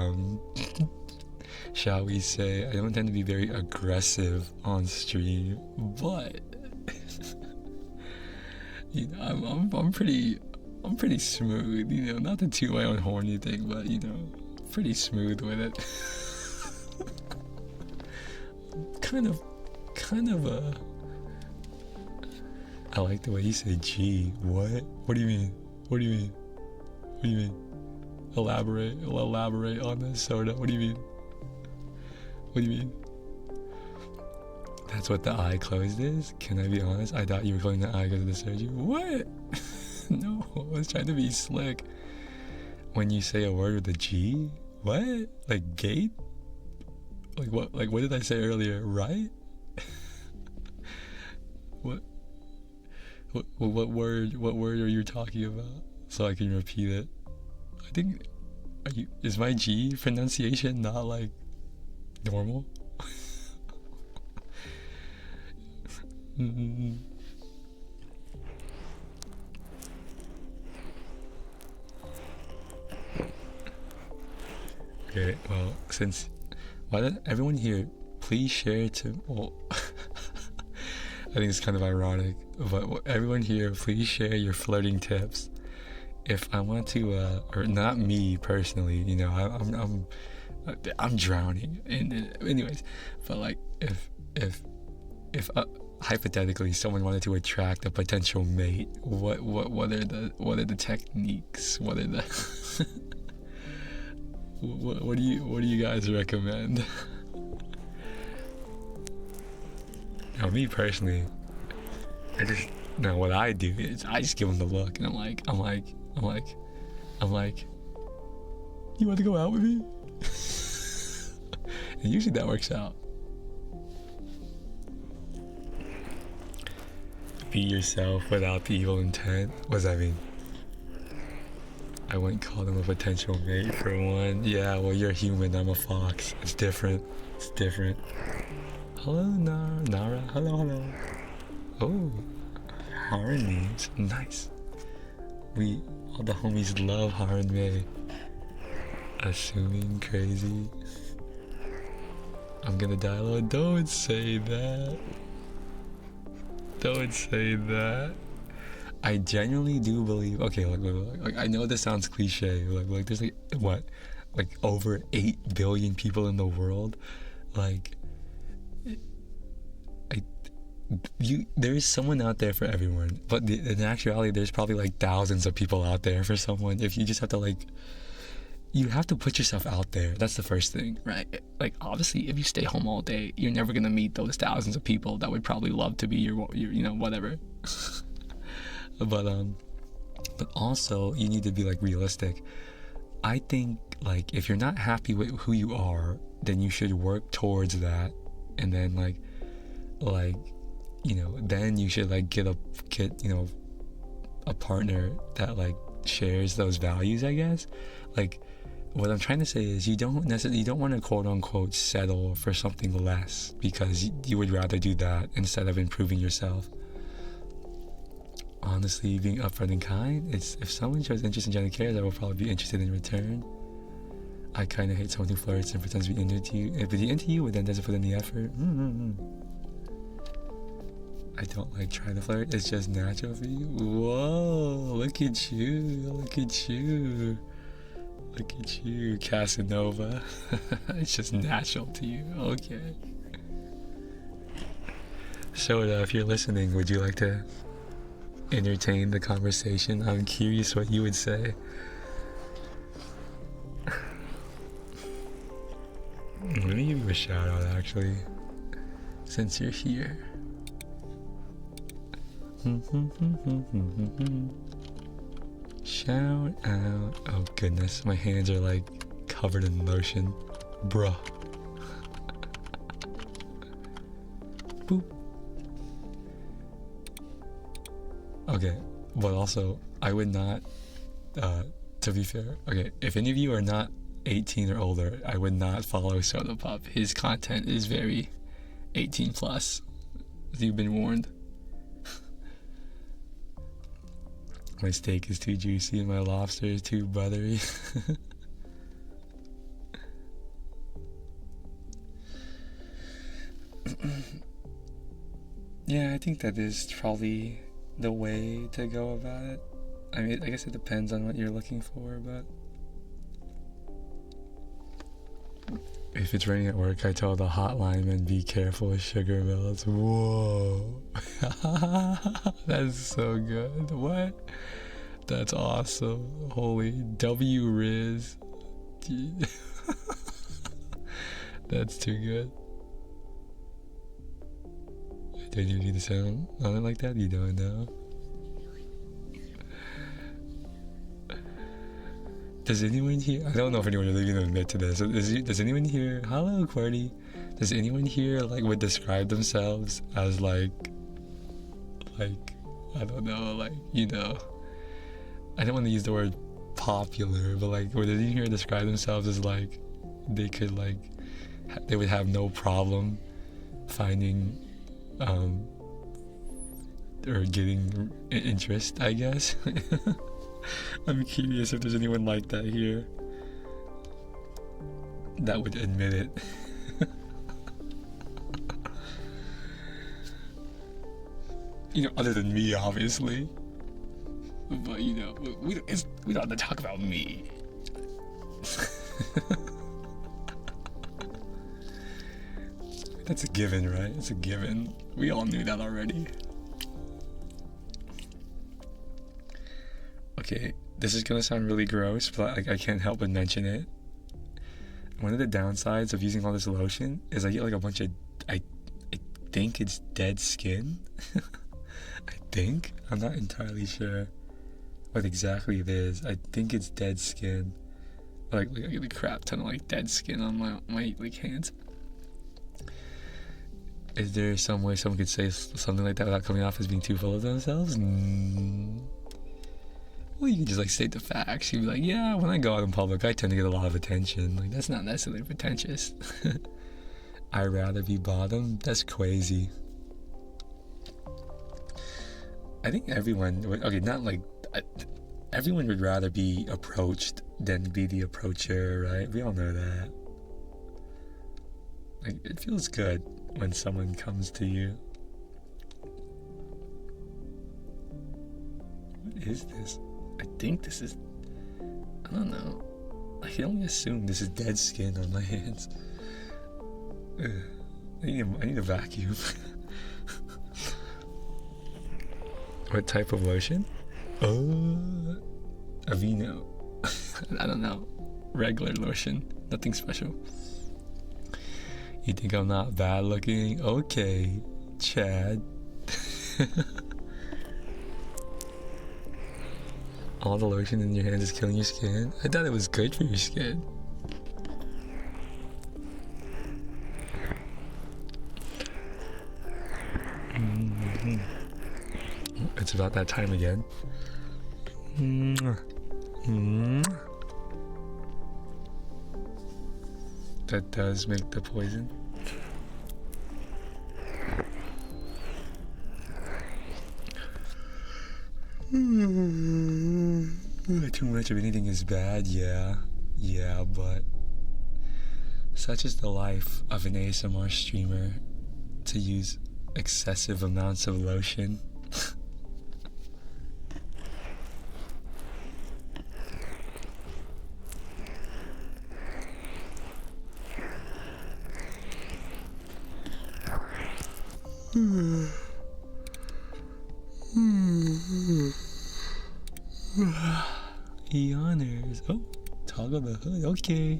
shall we say, I don't tend to be very aggressive on stream, but I'm pretty smooth, not to toot my own horn or anything, but pretty smooth with it. kind of I like the way you say G. What do you mean? Elaborate on this soda. What do you mean? That's what the eye closed is? Can I be honest? I thought you were closing the eye because of the surgery. What? No, I was trying to be slick. When you say a word with a G? What? Like gate? Like what? Like what did I say earlier? Right? What word are you talking about? So I can repeat it. I think is my G pronunciation not like normal? Okay, well, why don't everyone here please share to, well, I think it's kind of ironic, but everyone here please share your flirting tips. If I want to, or not me personally, I'm drowning. And anyways, but like if hypothetically someone wanted to attract a potential mate, what are the techniques? What are the what do you guys recommend? Now, me personally, what I do is I just give them the look, and I'm like, you want to go out with me? And usually that works out. Be yourself without the evil intent. What does that mean? I wouldn't call them a potential mate for one. Yeah, well, you're human, I'm a fox. It's different. Hello, Nara. Hello. Oh, Haran means nice. All the homies love Haran May. Assuming crazy. I'm gonna die alone. Don't say that. I genuinely do believe. Okay, like I know this sounds cliche. Like there's like over 8 billion people in the world. Like there is someone out there for everyone, but in actuality there's probably like thousands of people out there for someone. If you just have to like, you have to put yourself out there. That's the first thing, right? Like, obviously if you stay home all day, you're never gonna meet those thousands of people that would probably love to be your you know, whatever. But also you need to be like realistic. I think like if you're not happy with who you are, then you should work towards that, and then like you know, then you should like get you know, a partner that like shares those values, I guess. Like, what I'm trying to say is you don't want to quote unquote settle for something less, because you would rather do that instead of improving yourself. Honestly, being upfront and kind, it's, if someone shows interest and genuine cares, I will probably be interested in return. I kind of hate someone who flirts and pretends to be into you, but into you, but then doesn't put in the effort. I don't like trying to flirt. It's just natural for you. Whoa, look at you, look at you, look at you, Casanova. It's just natural to you. Okay. So if you're listening, would you like to entertain the conversation? I'm curious what you would say. Let me give you a shout out, actually, since you're here. Shout out. Oh goodness, my hands are like covered in lotion, bruh. Boop. Okay, but also I would not, to be fair, okay, if any of you are not 18 or older, I would not follow Soda Pop. His content is very 18 plus. You've been warned. My steak is too juicy and my lobster is too buttery. Yeah, I think that is probably the way to go about it. I mean, I guess it depends on what you're looking for, but if it's raining at work, I tell the hotline man, be careful with sugar melts. Whoa. That's so good. What? That's awesome. Holy W Riz. That's too good. Don't you need to sound on it like that? You don't know. Does anyone here, I don't know if anyone is even gonna admit to this, does anyone here, hello Qwerty, does anyone here like would describe themselves as like, I don't know, like, you know, I don't want to use the word popular, but like, would anyone here describe themselves as like, they could like, they would have no problem finding, or getting interest, I guess. I'm curious if there's anyone like that here that would admit it. You know, other than me, obviously. But you know, we don't have to talk about me. That's a given, right? It's a given. We all knew that already. Okay, this is gonna sound really gross, but like I can't help but mention it. One of the downsides of using all this lotion is I get like a bunch of, I think it's dead skin. I think, I'm not entirely sure what exactly it is. I think it's dead skin. Like I get a crap ton of like dead skin on my like hands. Is there some way someone could say something like that without coming off as being too full of themselves? Well, you can just like state the facts. You'd be like, yeah, when I go out in public, I tend to get a lot of attention. Like, that's not necessarily pretentious. I'd rather be bottom. That's crazy. I think everyone would, okay, not like, everyone would rather be approached than be the approacher, right? We all know that. Like, it feels good when someone comes to you. What is this? I think this is, I don't know. I can only assume this is dead skin on my hands. I need a vacuum. What type of lotion? Oh, Aveeno. I don't know. Regular lotion. Nothing special. You think I'm not bad looking? Okay, Chad. All the lotion in your hands is killing your skin? I thought it was good for your skin. It's about that time again. That does make the poison. Too much of anything is bad, yeah, but such is the life of an ASMR streamer, to use excessive amounts of lotion. Honors. Oh, toggle the hood. Okay.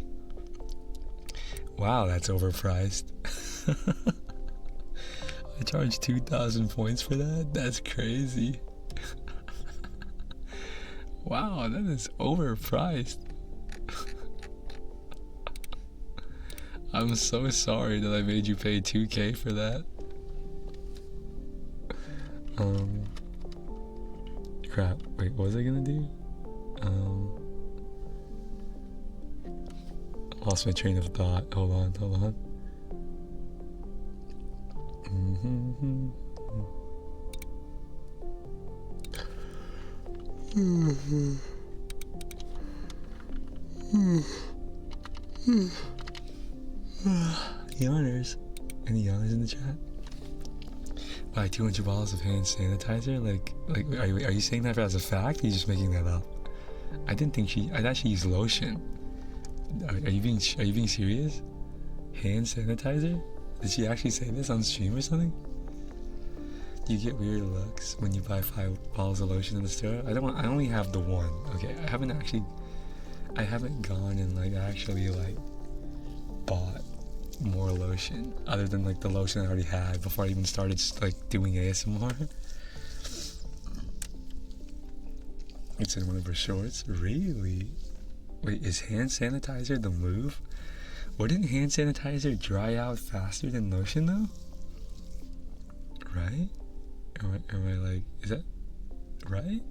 Wow, that's overpriced. I charged 2,000 points for that? That's crazy. Wow, that is overpriced. I'm so sorry that I made you pay 2K for that. Crap. Wait, what was I gonna do? Lost my train of thought. Hold on. Yawners. Any yawners in the chat? Buy 200 bottles of hand sanitizer? Like, are you saying that as a fact? Or are you just making that up? I thought she used lotion. Are you being serious? Hand sanitizer? Did she actually say this on stream or something? Do you get weird looks when you buy 5 bottles of lotion in the store? I only have the one. Okay, I haven't gone and like actually like bought more lotion other than like the lotion I already had before I even started like doing ASMR. It's in one of her shorts. Really? Wait, is hand sanitizer the move? Wouldn't hand sanitizer dry out faster than lotion though? Right? Am I like, is that right?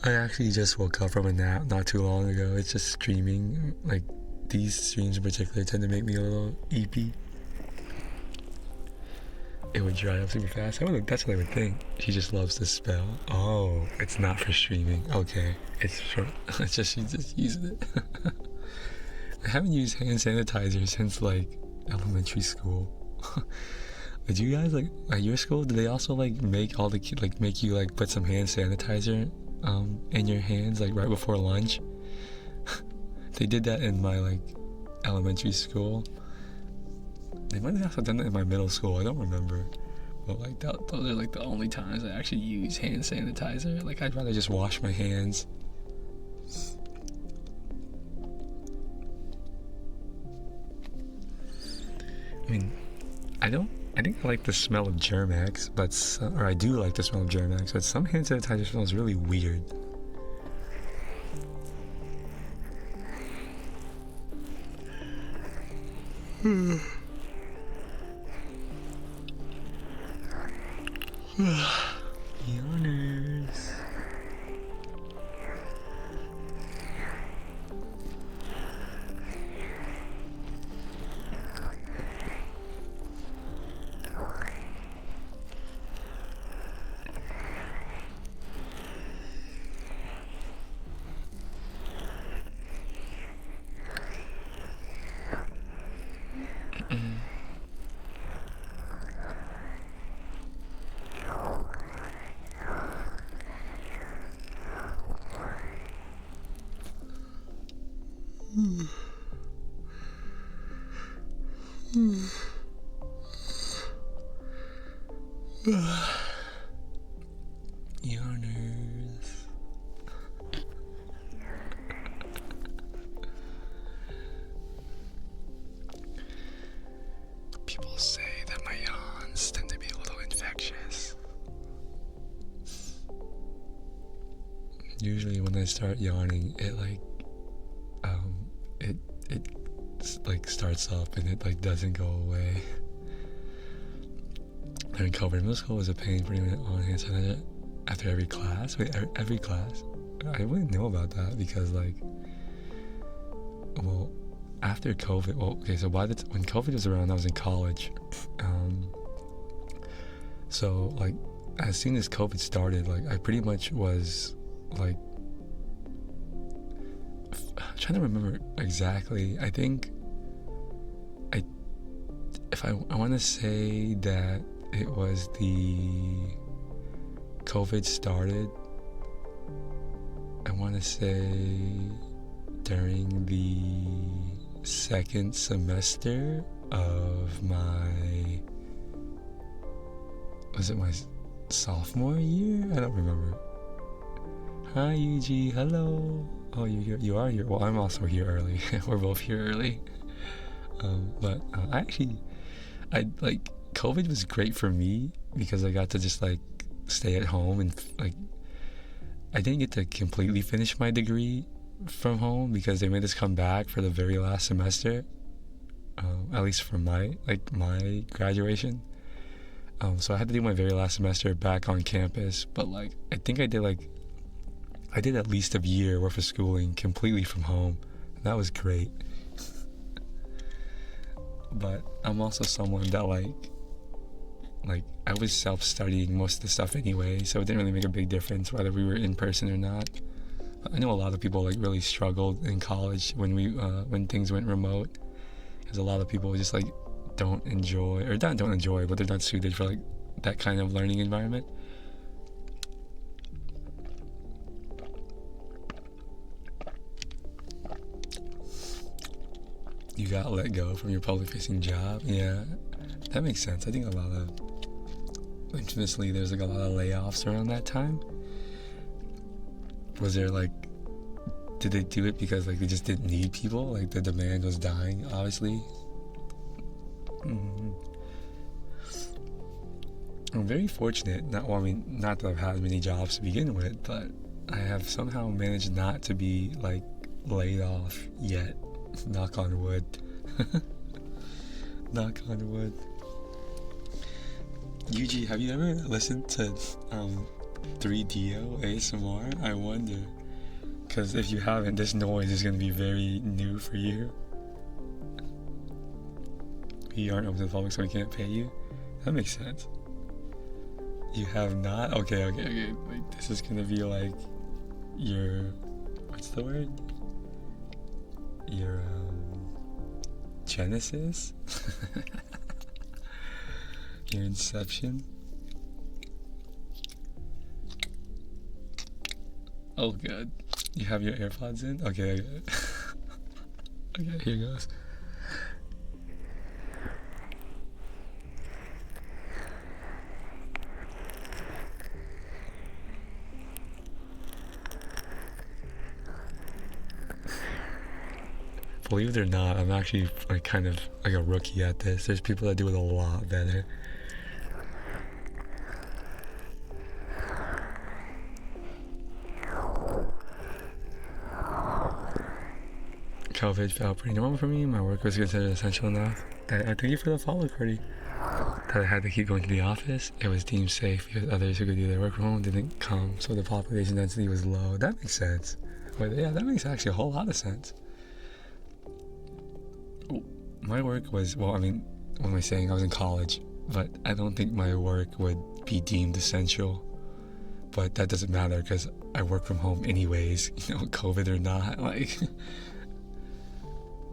I actually just woke up from a nap not too long ago. It's just streaming. Like, these streams in particular tend to make me a little eepy. It would dry up super fast. That's what I would think. She just loves to spell. Oh, it's not for streaming. Okay. It's just she just uses it. I haven't used hand sanitizer since like elementary school. Did you guys like at your school? Did they also like make all the kids like make you like put some hand sanitizer in your hands like right before lunch? They did that in my like elementary school. They might have also done that in my middle school. I don't remember. But like those are like the only times I actually use hand sanitizer. Like I'd rather just wash my hands. I mean, I think I like the smell of Germ-X, or I do like the smell of Germ-X, but some hand sanitizer smells really weird. Yawners. Yawners. People say that my yawns tend to be a little infectious. Usually when I start yawning, it like starts up and it like doesn't go away. During COVID, middle school was a pain for me on hand sanitizer after every class. Wait, every class? I wouldn't know about that because after COVID, so when COVID was around, I was in college. So like as soon as COVID started, like I pretty much was like, I'm trying to remember exactly. I think I want to say that it was the COVID started, I want to say during the second semester of my sophomore year? I don't remember. Hi UG, hello. Oh, you are here. Well, I'm also here early. We're both here early. But I like COVID was great for me because I got to just like stay at home and like I didn't get to completely finish my degree from home because they made us come back for the very last semester, at least for my graduation. So I had to do my very last semester back on campus, but like I think I did at least a year worth of schooling completely from home. That was great. But I'm also someone that like I was self-studying most of the stuff anyway, so it didn't really make a big difference whether we were in person or not. I know a lot of people like really struggled in college when things went remote, because a lot of people just like don't enjoy, but they're not suited for like that kind of learning environment. You got let go from your public-facing job. Yeah, that makes sense. I think infamously, there's like a lot of layoffs around that time. Was there like, did they do it because like they just didn't need people? Like the demand was dying, obviously. I'm very fortunate. Not that I've had many jobs to begin with, but I have somehow managed not to be like laid off yet. Knock on wood. Knock on wood. Yuji, have you ever listened to 3DO ASMR? I wonder. Because if you haven't, this noise is going to be very new for you. You aren't open to the public, so we can't pay you? That makes sense. You have not? Okay. Like, this is going to be like your... What's the word? Your Genesis? Your Inception? Oh good. You have your AirPods in? Okay. Okay, here goes. Believe it or not, I'm actually like kind of like a rookie at this. There's people that do it a lot better. COVID felt pretty normal for me. My work was considered essential enough that I thank you for the follow, Cordy. That I had to keep going to the office. It was deemed safe because others who could do their work from home didn't come, so the population density was low. That makes sense. But yeah, that makes actually a whole lot of sense. My work was, what am I saying? I was in college, but I don't think my work would be deemed essential. But that doesn't matter because I work from home anyways, COVID or not. Like,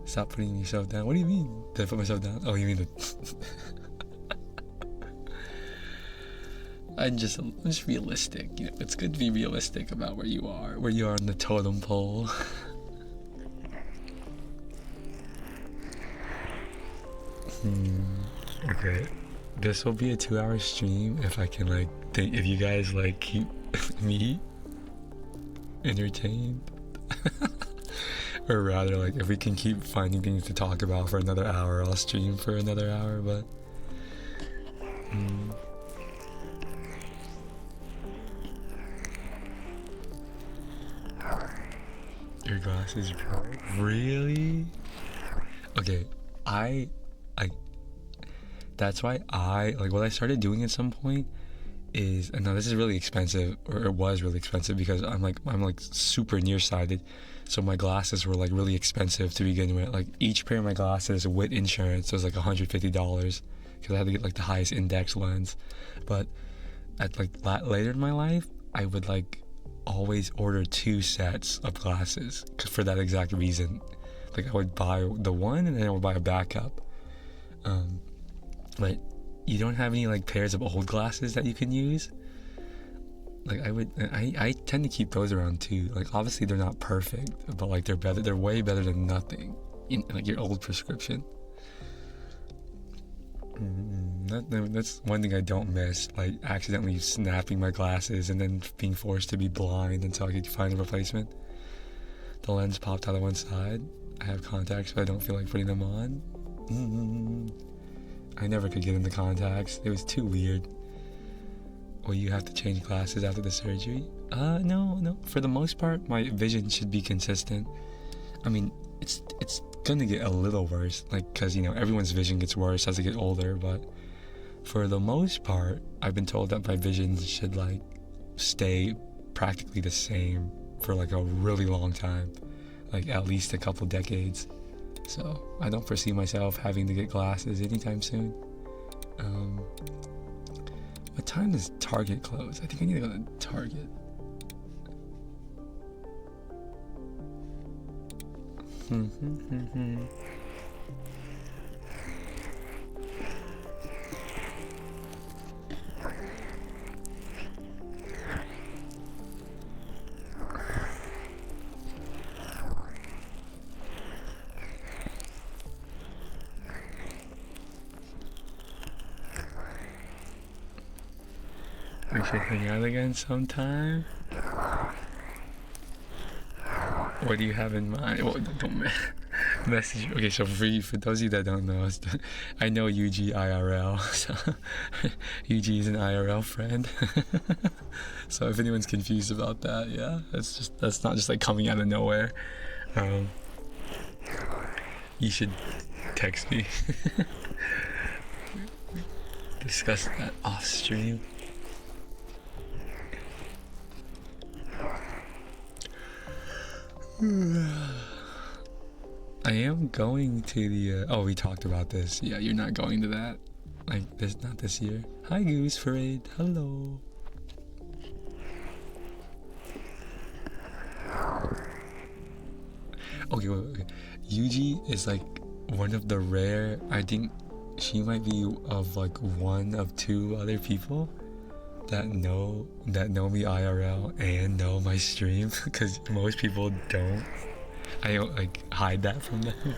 stop putting yourself down. What do you mean? Did I put myself down? Oh, you mean I'm just realistic. It's good to be realistic about where you are on the totem pole. Hmm. Okay. This will be a 2-hour stream if I can like think if you guys like keep me entertained. Or rather like if we can keep finding things to talk about for another hour, I'll stream for another hour, but your glasses broke? Really? Okay, I that's why I like what I started doing at some point is, and now this is really expensive, or it was really expensive because I'm like super nearsighted, so my glasses were like really expensive to begin with. Like each pair of my glasses with insurance was like $150 because I had to get like the highest index lens. But at like later in my life, I would like always order 2 sets of glasses for that exact reason. Like I would buy the one and then I would buy a backup. But you don't have any like pairs of old glasses that you can use? Like I tend to keep those around too. Like obviously they're not perfect, but like they're better. They're way better than nothing in like your old prescription. That's one thing I don't miss. Like accidentally snapping my glasses and then being forced to be blind until I could find a replacement. The lens popped out of one side. I have contacts, but I don't feel like putting them on. I never could get into contacts. It was too weird. Well, you have to change glasses after the surgery? No. For the most part, my vision should be consistent. I mean, it's gonna get a little worse, like, cause you know everyone's vision gets worse as they get older. But for the most part, I've been told that my vision should like stay practically the same for like a really long time, like at least a couple decades. So I don't foresee myself having to get glasses anytime soon. What time does Target close? I think I need to go to Target. We should hang out again sometime. What do you have in mind? Well, don't message. Okay, so for those of you that don't know, I know UG IRL. So UG is an IRL friend. So if anyone's confused about that, yeah, that's not just like coming out of nowhere. You should text me. Discuss that off stream. I am going to the oh, we talked about this. Yeah, you're not going to that. Like this, not this year. Hi Goose Parade. Hello. Okay. Yuji is like one of the rare, I think she might be of like one of 2 other people that know me IRL and know my stream, because most people don't. I don't like hide that from them.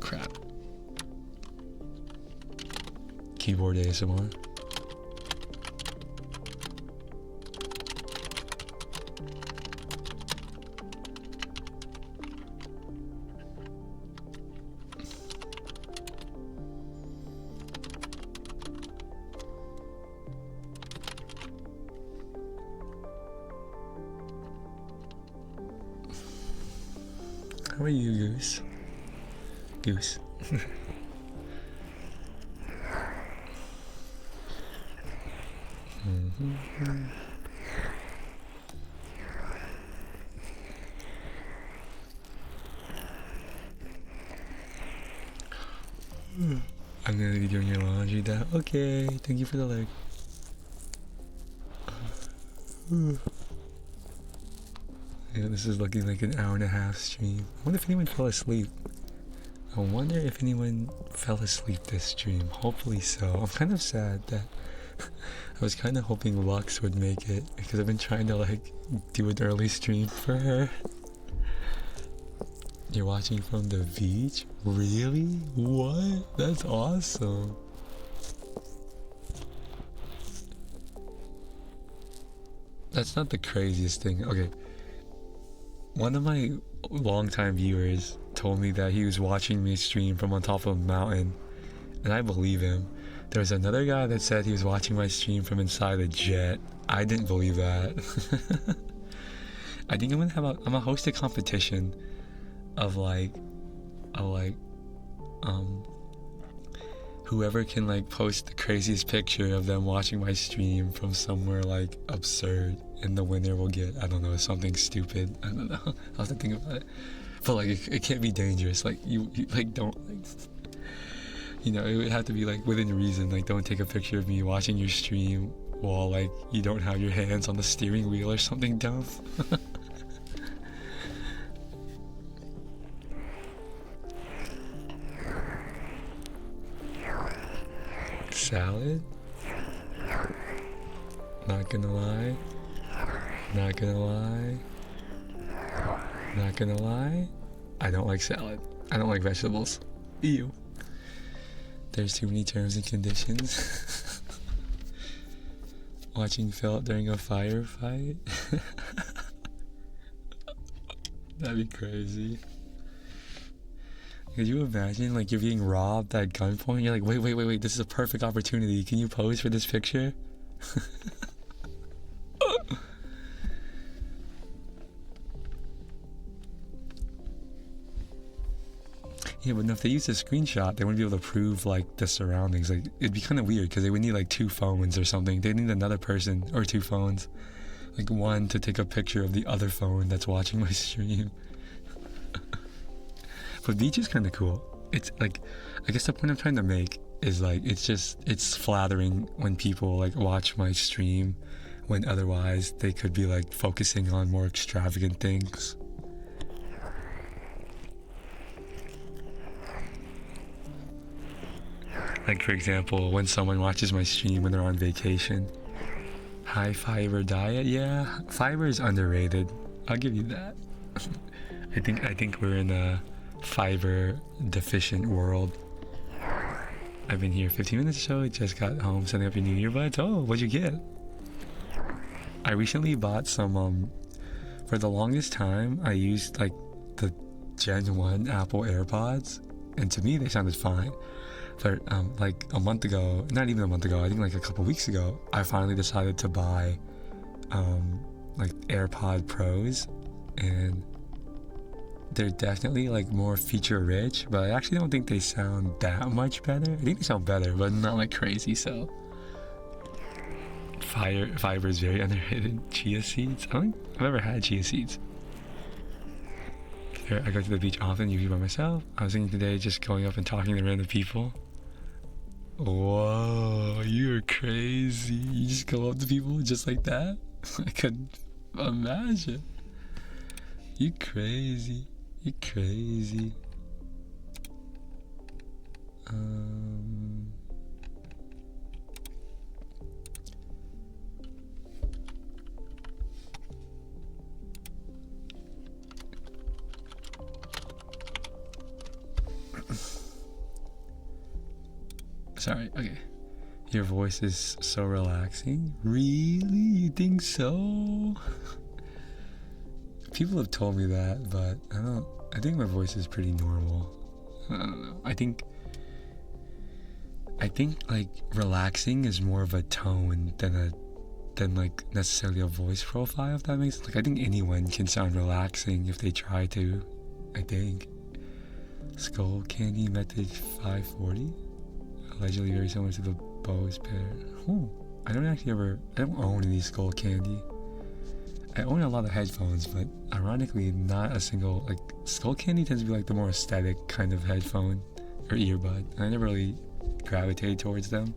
Crap. Keyboard ASMR. How are you, Goose? Goose. I'm gonna be doing your laundry now. Okay, thank you for the like. Yeah, this is looking like an 1.5-hour stream. I wonder if anyone fell asleep. I wonder if anyone fell asleep this stream. Hopefully so. I'm kind of sad that I was kind of hoping Lux would make it because I've been trying to like do an early stream for her. You're watching from the beach? Really? What? That's awesome. That's not the craziest thing. Okay. One of my longtime viewers told me that he was watching me stream from on top of a mountain, and I believe him. There was another guy that said he was watching my stream from inside a jet. I didn't believe that. I think I'm gonna host a competition of whoever can like post the craziest picture of them watching my stream from somewhere like absurd, and the winner will get, I don't know, something stupid. I don't know. I'll have to think about it. But like it can't be dangerous. Like you like don't like, you know, it would have to be like within reason. Like don't take a picture of me watching your stream while like you don't have your hands on the steering wheel or something dumb. Salad? Not gonna lie. Not gonna lie. Not gonna lie. I don't like salad. I don't like vegetables. Ew. There's too many terms and conditions. Watching felt during a firefight? That'd be crazy. Could you imagine, like, you're being robbed at gunpoint? You're like, wait, this is a perfect opportunity. Can you pose for this picture? Yeah, but if they used a screenshot, they wouldn't be able to prove, like, the surroundings. Like, it'd be kind of weird, because they would need, like, 2 phones or something. They'd need another person, or 2 phones. Like, one to take a picture of the other phone that's watching my stream. But beach is kind of cool. It's like, I guess the point I'm trying to make is like, it's flattering when people like watch my stream when otherwise they could be like focusing on more extravagant things. Like for example, when someone watches my stream when they're on vacation. High fiber diet, yeah. Fiber is underrated. I'll give you that. I think we're in a fiber deficient world. I've been here 15 minutes or so. I just got home setting up your new earbuds. Oh, what'd you get? I recently bought some for the longest time I used like the Gen 1 Apple AirPods, and to me they sounded fine. But like a month ago, not even a month ago, I think like a couple weeks ago, I finally decided to buy like AirPod Pros, and they're definitely like more feature rich, but I actually don't think they sound that much better. I think they sound better, but not like crazy. So fiber is very underrated. Chia seeds, I don't think I've ever had chia seeds. I go to the beach often, usually by myself. I was thinking today just going up and talking to random people. Whoa, you're crazy. You just go up to people just like that? I couldn't imagine. You crazy. You crazy. Sorry, okay. Your voice is so relaxing. Really? You think so? People have told me that, but I think my voice is pretty normal. I don't know. I think like relaxing is more of a tone than like necessarily a voice profile, if that makes sense. Like I think anyone can sound relaxing if they try to. I think. Skull candy method 540. Allegedly very similar to the Bose pair. I don't own any skull candy. I own a lot of headphones, but ironically not a single, like skull candy tends to be like the more aesthetic kind of headphone or earbud. I never really gravitated towards them.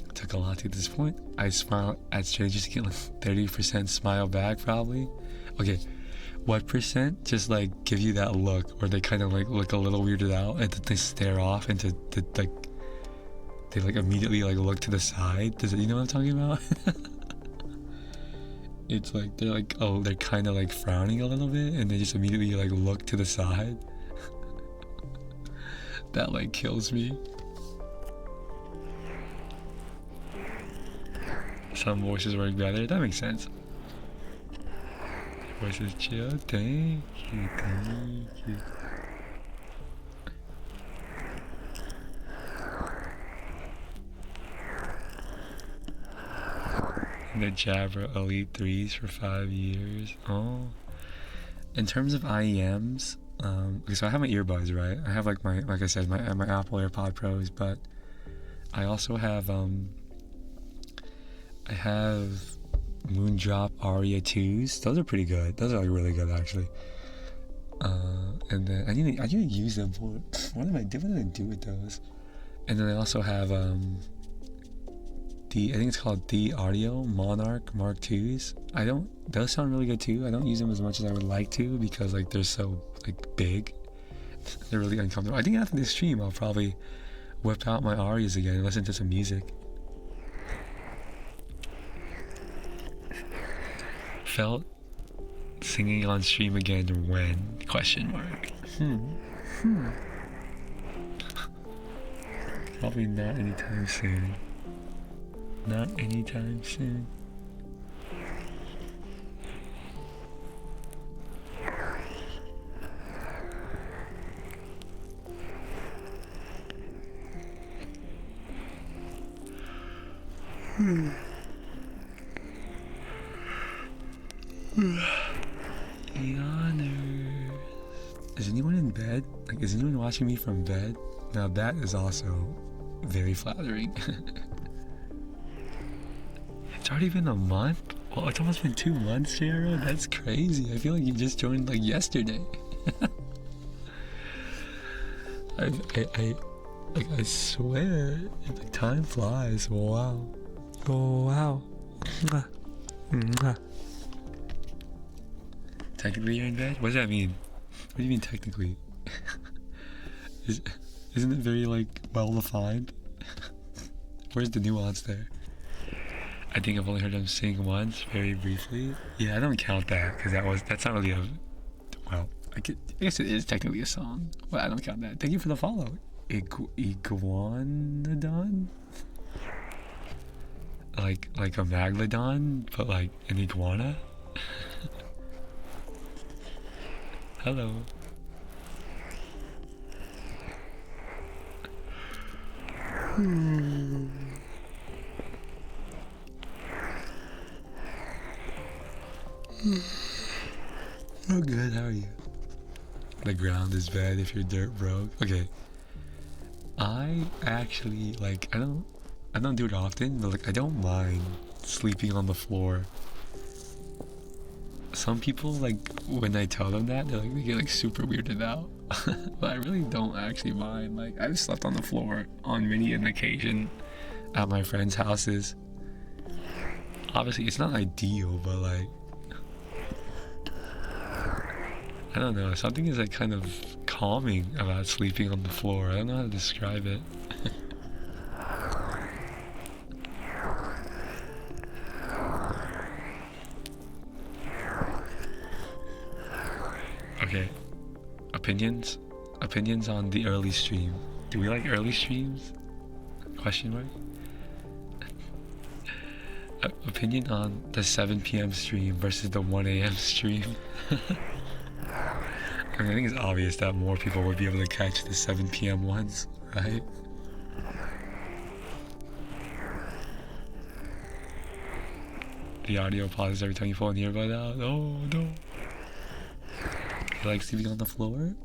It took a lot to get to this point. I smile at strangers to get like 30% smile back probably. Okay, what percent just like give you that look where they kind of like look a little weirded out and then they stare off into the like they like immediately like look to the side. Does it, you know what I'm talking about? It's like they're like, oh, they're kind of like frowning a little bit, and they just immediately like look to the side. That like kills me. Some voices work better. That makes sense. Voices chill. Thank you. Thank you. The Jabra Elite 3s for 5 years. Oh. In terms of IEMs, so I have my earbuds, right? I have like I said, my Apple AirPod Pros, but I also have I have Moondrop Aria 2s. Those are pretty good. Those are like really good actually. And then I need to use them for what did I do with those? And then I also have I think it's called The Audio Monarch Mark 2s. Those sound really good too. I don't use them as much as I would like to because like they're so like big. They're really uncomfortable. I think after this stream I'll probably whip out my Arias again and listen to some music. Felt singing on stream again when? Question mark. Probably not anytime soon. Not anytime soon. Is anyone in bed? Like, is anyone watching me from bed? Now that is also very flattering. It's already been a month? Well, it's almost been 2 months, Jero. That's crazy. I feel like you just joined like yesterday. I swear, like, time flies. Wow. Oh wow. Mwah. Mwah. Technically you're in bed? What does that mean? What do you mean technically? Isn't it very like well defined? Where's the nuance there? I think I've only heard him sing once, very briefly. Yeah, I don't count that because that's not really a, well, I guess it is technically a song, but I don't count that. Thank you for the follow. Iguanodon? Like a Maglodon, but like an iguana? Hello. Oh good, how are you? The ground is bad if you're dirt broke. Okay. I actually like I don't do it often, but like I don't mind sleeping on the floor. Some people, like, when I tell them that, they get like super weirded out. But I really don't actually mind. Like, I've slept on the floor on many an occasion at my friends' houses. Obviously, it's not ideal, but like, I don't know. Something is like kind of calming about sleeping on the floor. I don't know how to describe it. Okay, opinions on the early stream. Do we like early streams? Question mark. Opinion on the 7 p.m. stream versus the 1 a.m. stream. I mean, I think it's obvious that more people would be able to catch the 7 p.m. ones, right? The audio pauses every time you pull an earbud out. Oh no. You like sleeping on the floor?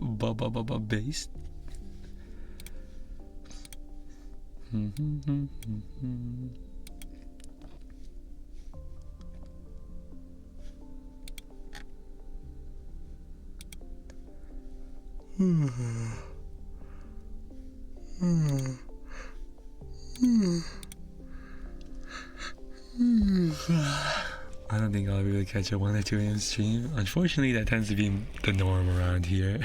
Based? I don't think I'll be able to catch a 1 or 2 a.m. stream. Unfortunately, that tends to be the norm around here.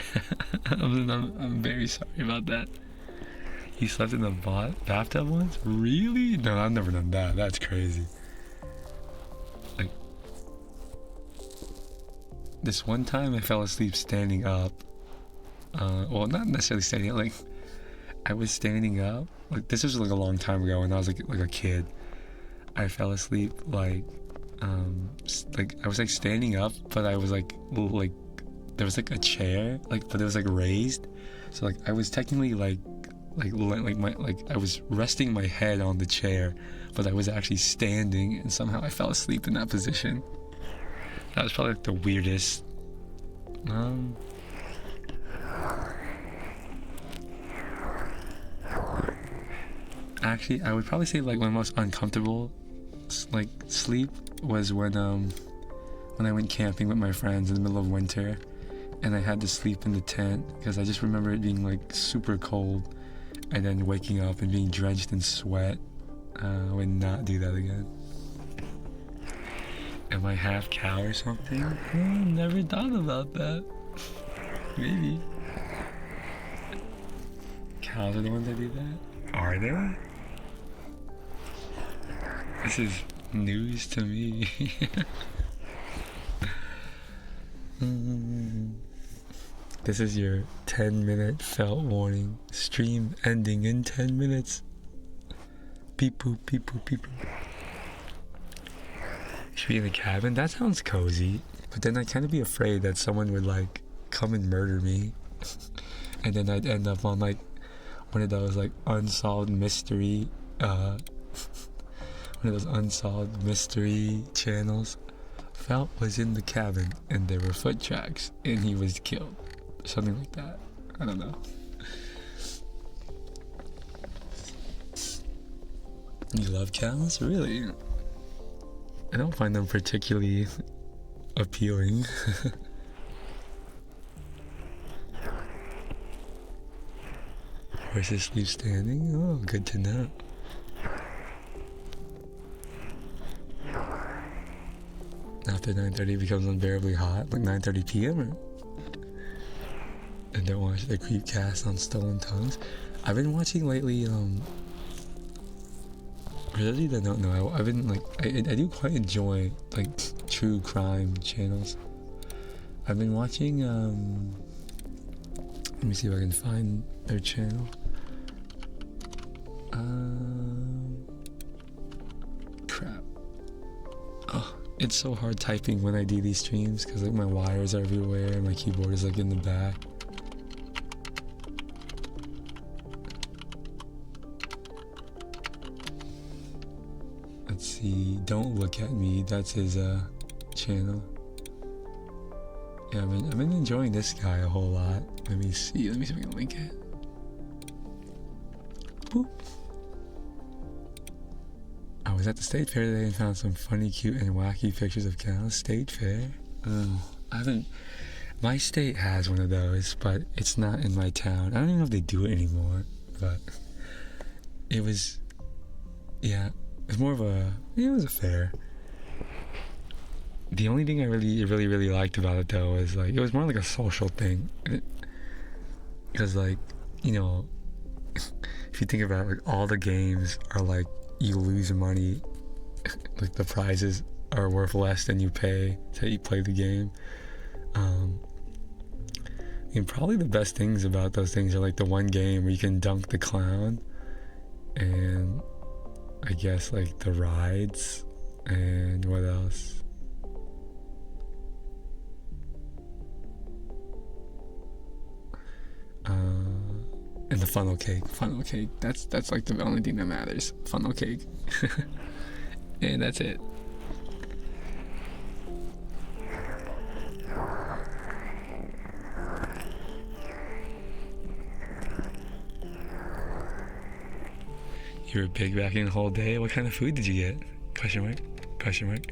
I'm very sorry about that. You slept in the bathtub once? Really? No, I've never done that. That's crazy. Like, this one time I fell asleep standing up. Well, not necessarily standing up. Like, I was standing up. Like, this was like a long time ago when I was like a kid. I fell asleep like I was like standing up, but I was like there was like a chair, like, but it was like raised, so like I was technically like I was resting my head on the chair, but I was actually standing, and somehow I fell asleep in that position. That was probably like the weirdest. Actually, I would probably say like my most uncomfortable like sleep was when I went camping with my friends in the middle of winter, and I had to sleep in the tent because I just remember it being like super cold, and then waking up and being drenched in sweat. I would not do that again. Am I half cow or something? Never thought about that. Maybe. Cows are the ones that do that? Are they? This is news to me. This is your 10-minute felt warning. Stream ending in 10 minutes. Beep boop, beep boop, beep boop. Should be in a cabin? That sounds cozy. But then I'd kind of be afraid that someone would like come and murder me. And then I'd end up on like one of those like unsolved mystery one of those unsolved mystery channels. Felt was in the cabin and there were foot tracks and he was killed. Something like that. I don't know. You love cows? Really? I don't find them particularly appealing. Horses sleep standing? Oh, good to know. After 9:30 becomes unbearably hot, like 9:30 p.m. or... And don't watch the Creepcast on Stolen Tongues. I've been watching lately, for those of you that don't know, I've been like, I do quite enjoy like true crime channels. I've been watching, let me see if I can find their channel. Crap. Oh, it's so hard typing when I do these streams because like my wires are everywhere and my keyboard is like in the back. Let's see, Don't Look at Me, that's his channel. Yeah, I've been enjoying this guy a whole lot. Let me see if I can link it. Boop. I was at the state fair today and found some funny, cute, and wacky pictures of cows. State fair? I haven't... My state has one of those, but it's not in my town. I don't even know if they do it anymore, but... It was... Yeah, it was more of a... It was a fair. The only thing I really liked about it, though, was, like, it was more like a social thing. Because, like, you know... If you think about it, like, all the games are, like, you lose money, like the prizes are worth less than you pay to you play the game. And probably the best things about those things are like the one game where you can dunk the clown, and I guess like the rides, and what else? And the funnel cake. That's like the only thing that matters. Funnel cake. And that's it. You were piggybacking the whole day? What kind of food did you get? Question mark? Question mark?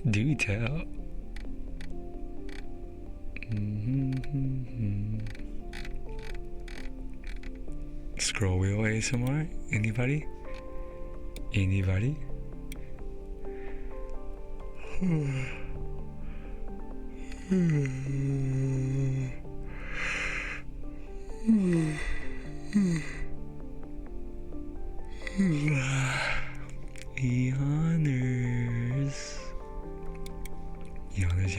Do tell. Scroll wheel ASMR? Anybody? Anybody? Yawners. Yawners.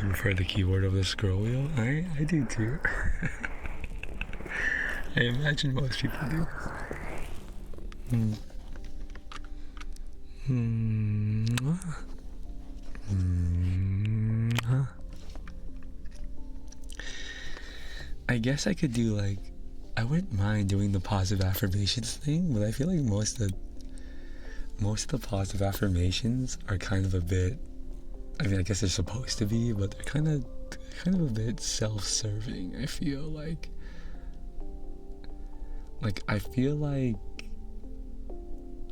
You prefer the keyboard over the scroll wheel? I do too. I imagine most people do. I guess I could do like, I wouldn't mind doing the positive affirmations thing, but I feel like most of the positive affirmations are kind of a bit, I mean, I guess they're supposed to be, but they're kind of a bit self-serving. I feel like I feel like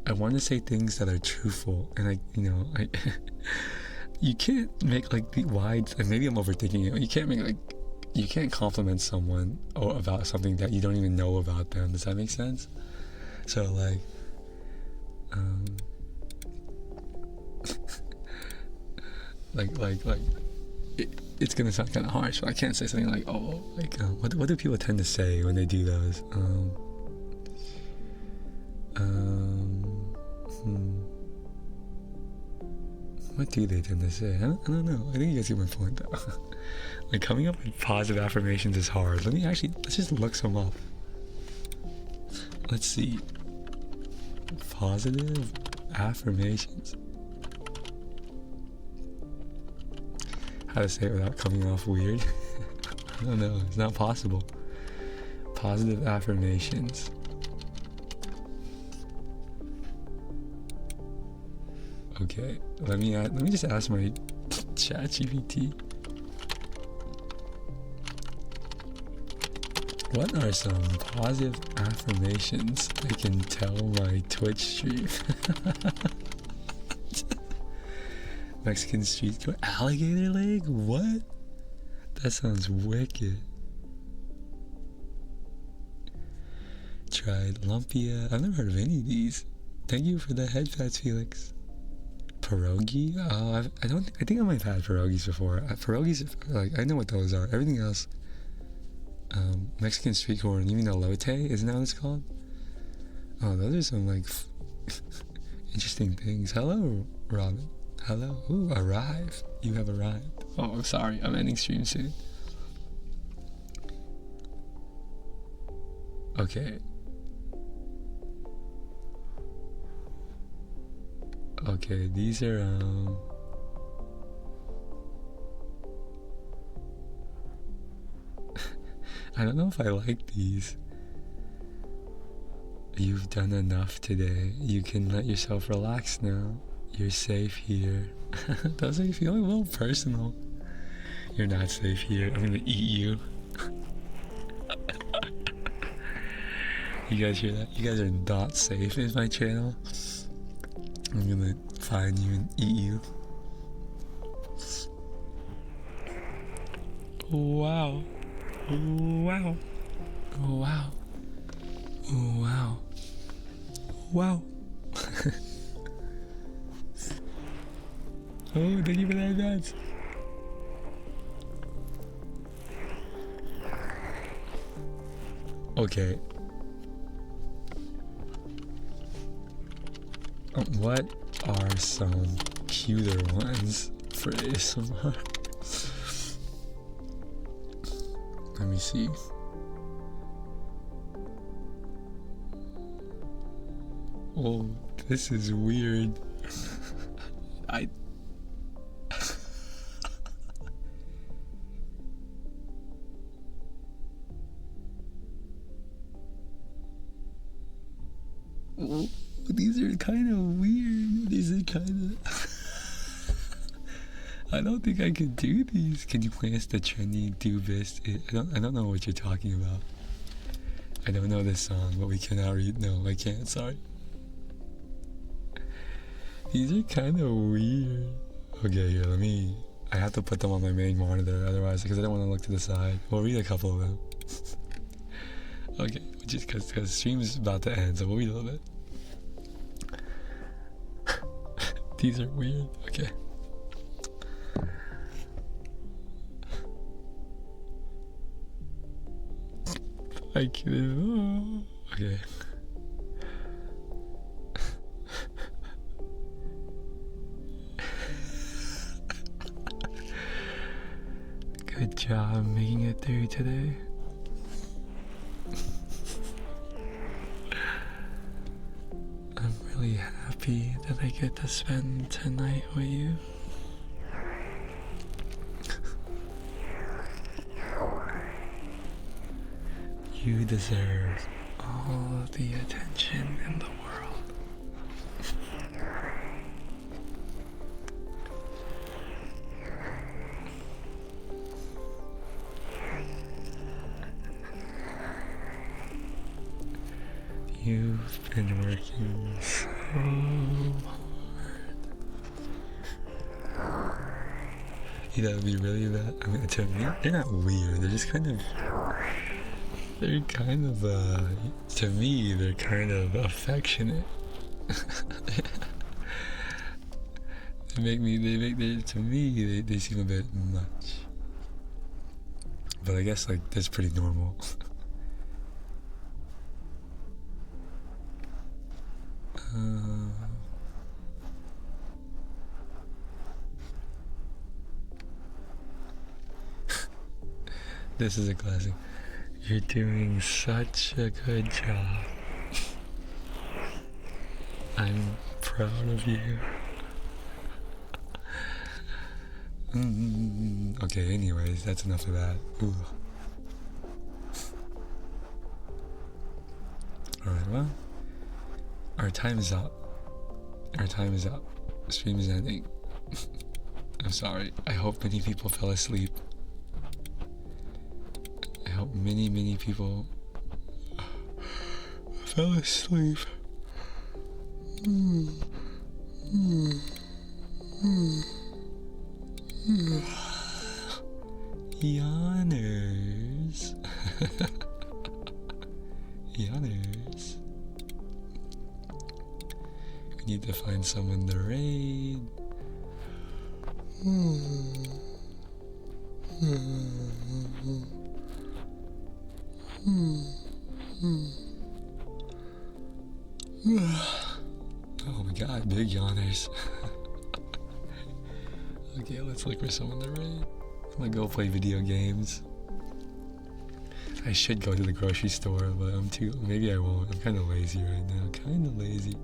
I want to say things that are truthful, and I you can't make like the wide, and maybe I'm overthinking it. You can't compliment someone or about something that you don't even know about them. Does that make sense? So like, it's gonna sound kind of harsh, but I can't say something like, what do people tend to say when they do those? What do they tend to say? I don't know. I think you guys get my point though. Like, coming up with positive affirmations is hard. Let's just look some up. Let's see. Positive affirmations. How to say it without coming off weird? I don't know. It's not possible. Positive affirmations. Okay, let me just ask my ChatGPT. What are some positive affirmations I can tell my Twitch stream? Mexican street tour, alligator leg? What? That sounds wicked. Tried lumpia. I've never heard of any of these. Thank you for the head pats, Felix. Pierogi? I think I might have had pierogies before. Pierogies, like, I know what those are. Everything else, Mexican street corn, you mean elote? Isn't that what it's called? Oh, those are some, like, interesting things. Hello, Robin. Hello. Ooh, arrive. You have arrived. Oh, I'm sorry. I'm ending stream soon. Okay. Okay, these are, I don't know if I like these. You've done enough today. You can let yourself relax now. You're safe here. Those are feeling a little personal. You're not safe here. I'm gonna eat you. You guys hear that? You guys are not safe in my channel. I'm gonna find you and eat you. Wow. Wow. Wow. Wow. Wow. Oh, thank you for that advance. Okay. What are some cuter ones for ASMR? Let me see. Oh, this is weird. These are kind of weird. These are kind of... I don't think I could do these. Can you play us the trendy do this? I don't know what you're talking about. I don't know this song, but we cannot read. No, I can't. Sorry. These are kind of weird. Okay, here, I have to put them on my main monitor, otherwise, because I don't want to look to the side. We'll read a couple of them. Okay, just because the stream is about to end, so we'll read a little bit. These are weird. Okay. I can't. Okay. Good job making it through today. I'm really happy that I get to spend tonight with you. You deserve all the attention in the world. You've been working so hard. You know, it'd be really bad. I mean, to me, they're not weird. They're just kind of, to me, they're kind of affectionate. To me, they seem a bit much. But I guess, like, that's pretty normal. This is a classic. You're doing such a good job. I'm proud of you. Okay, anyways, that's enough of that. Ooh. Alright, well, our time is up. Stream is ending. I'm sorry. I hope many people fell asleep. I hope many people fell asleep. Yawners. Yawners. We need to find someone to raid. Oh my god, big yawners. Okay, let's look for someone to raid. I'm gonna go play video games. I should go to the grocery store, but maybe I won't. I'm kind of lazy right now. Kind of lazy.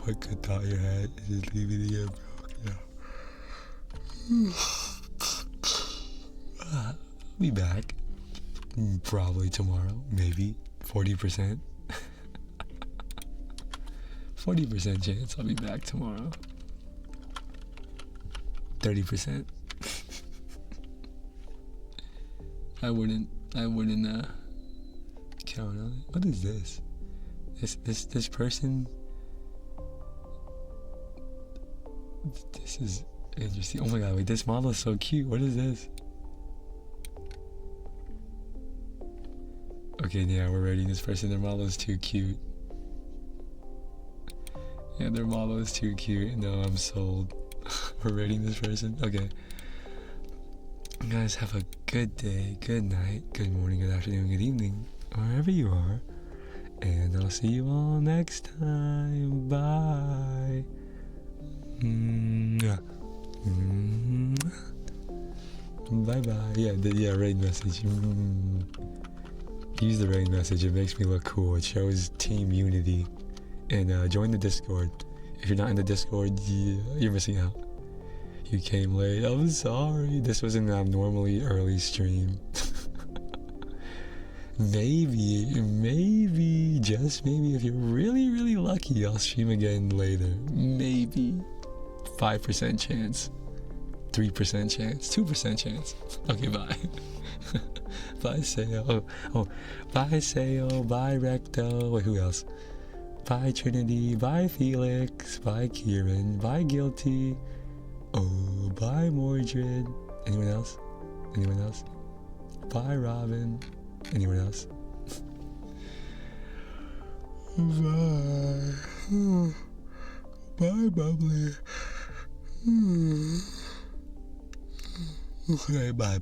What good thought you had? Just leave it here, bro. Yeah. I'll be back. Probably tomorrow. Maybe. 40%. 40% chance I'll be back tomorrow. 30%. I wouldn't count on it. What is this? This person. This is interesting. Oh my god, wait, this model is so cute. What is this? Okay, yeah, we're rating this person. Their model is too cute. Yeah, their model is too cute. No, I'm sold. We're rating this person. Okay. You guys have a good day, good night, good morning, good afternoon, good evening, wherever you are. And I'll see you all next time. Bye. Bye bye. Yeah, raid message. Use the raid message. It makes me look cool. It shows team unity. And join the Discord. If you're not in the Discord, you're missing out. You came late. I'm sorry. This was an abnormally early stream. Maybe, just maybe, if you're really lucky, I'll stream again later. Maybe. 5% chance. 3% chance. 2% chance. Okay, bye. Bye, Sayo. Bye, Sayo. Bye, Recto. Wait, who else? Bye, Trinity. Bye, Felix. Bye, Kieran. Bye, Guilty. Oh, bye, Mordred. Anyone else? Bye, Robin. Anyone else? Bye. Bye, bubbly. Okay, bye.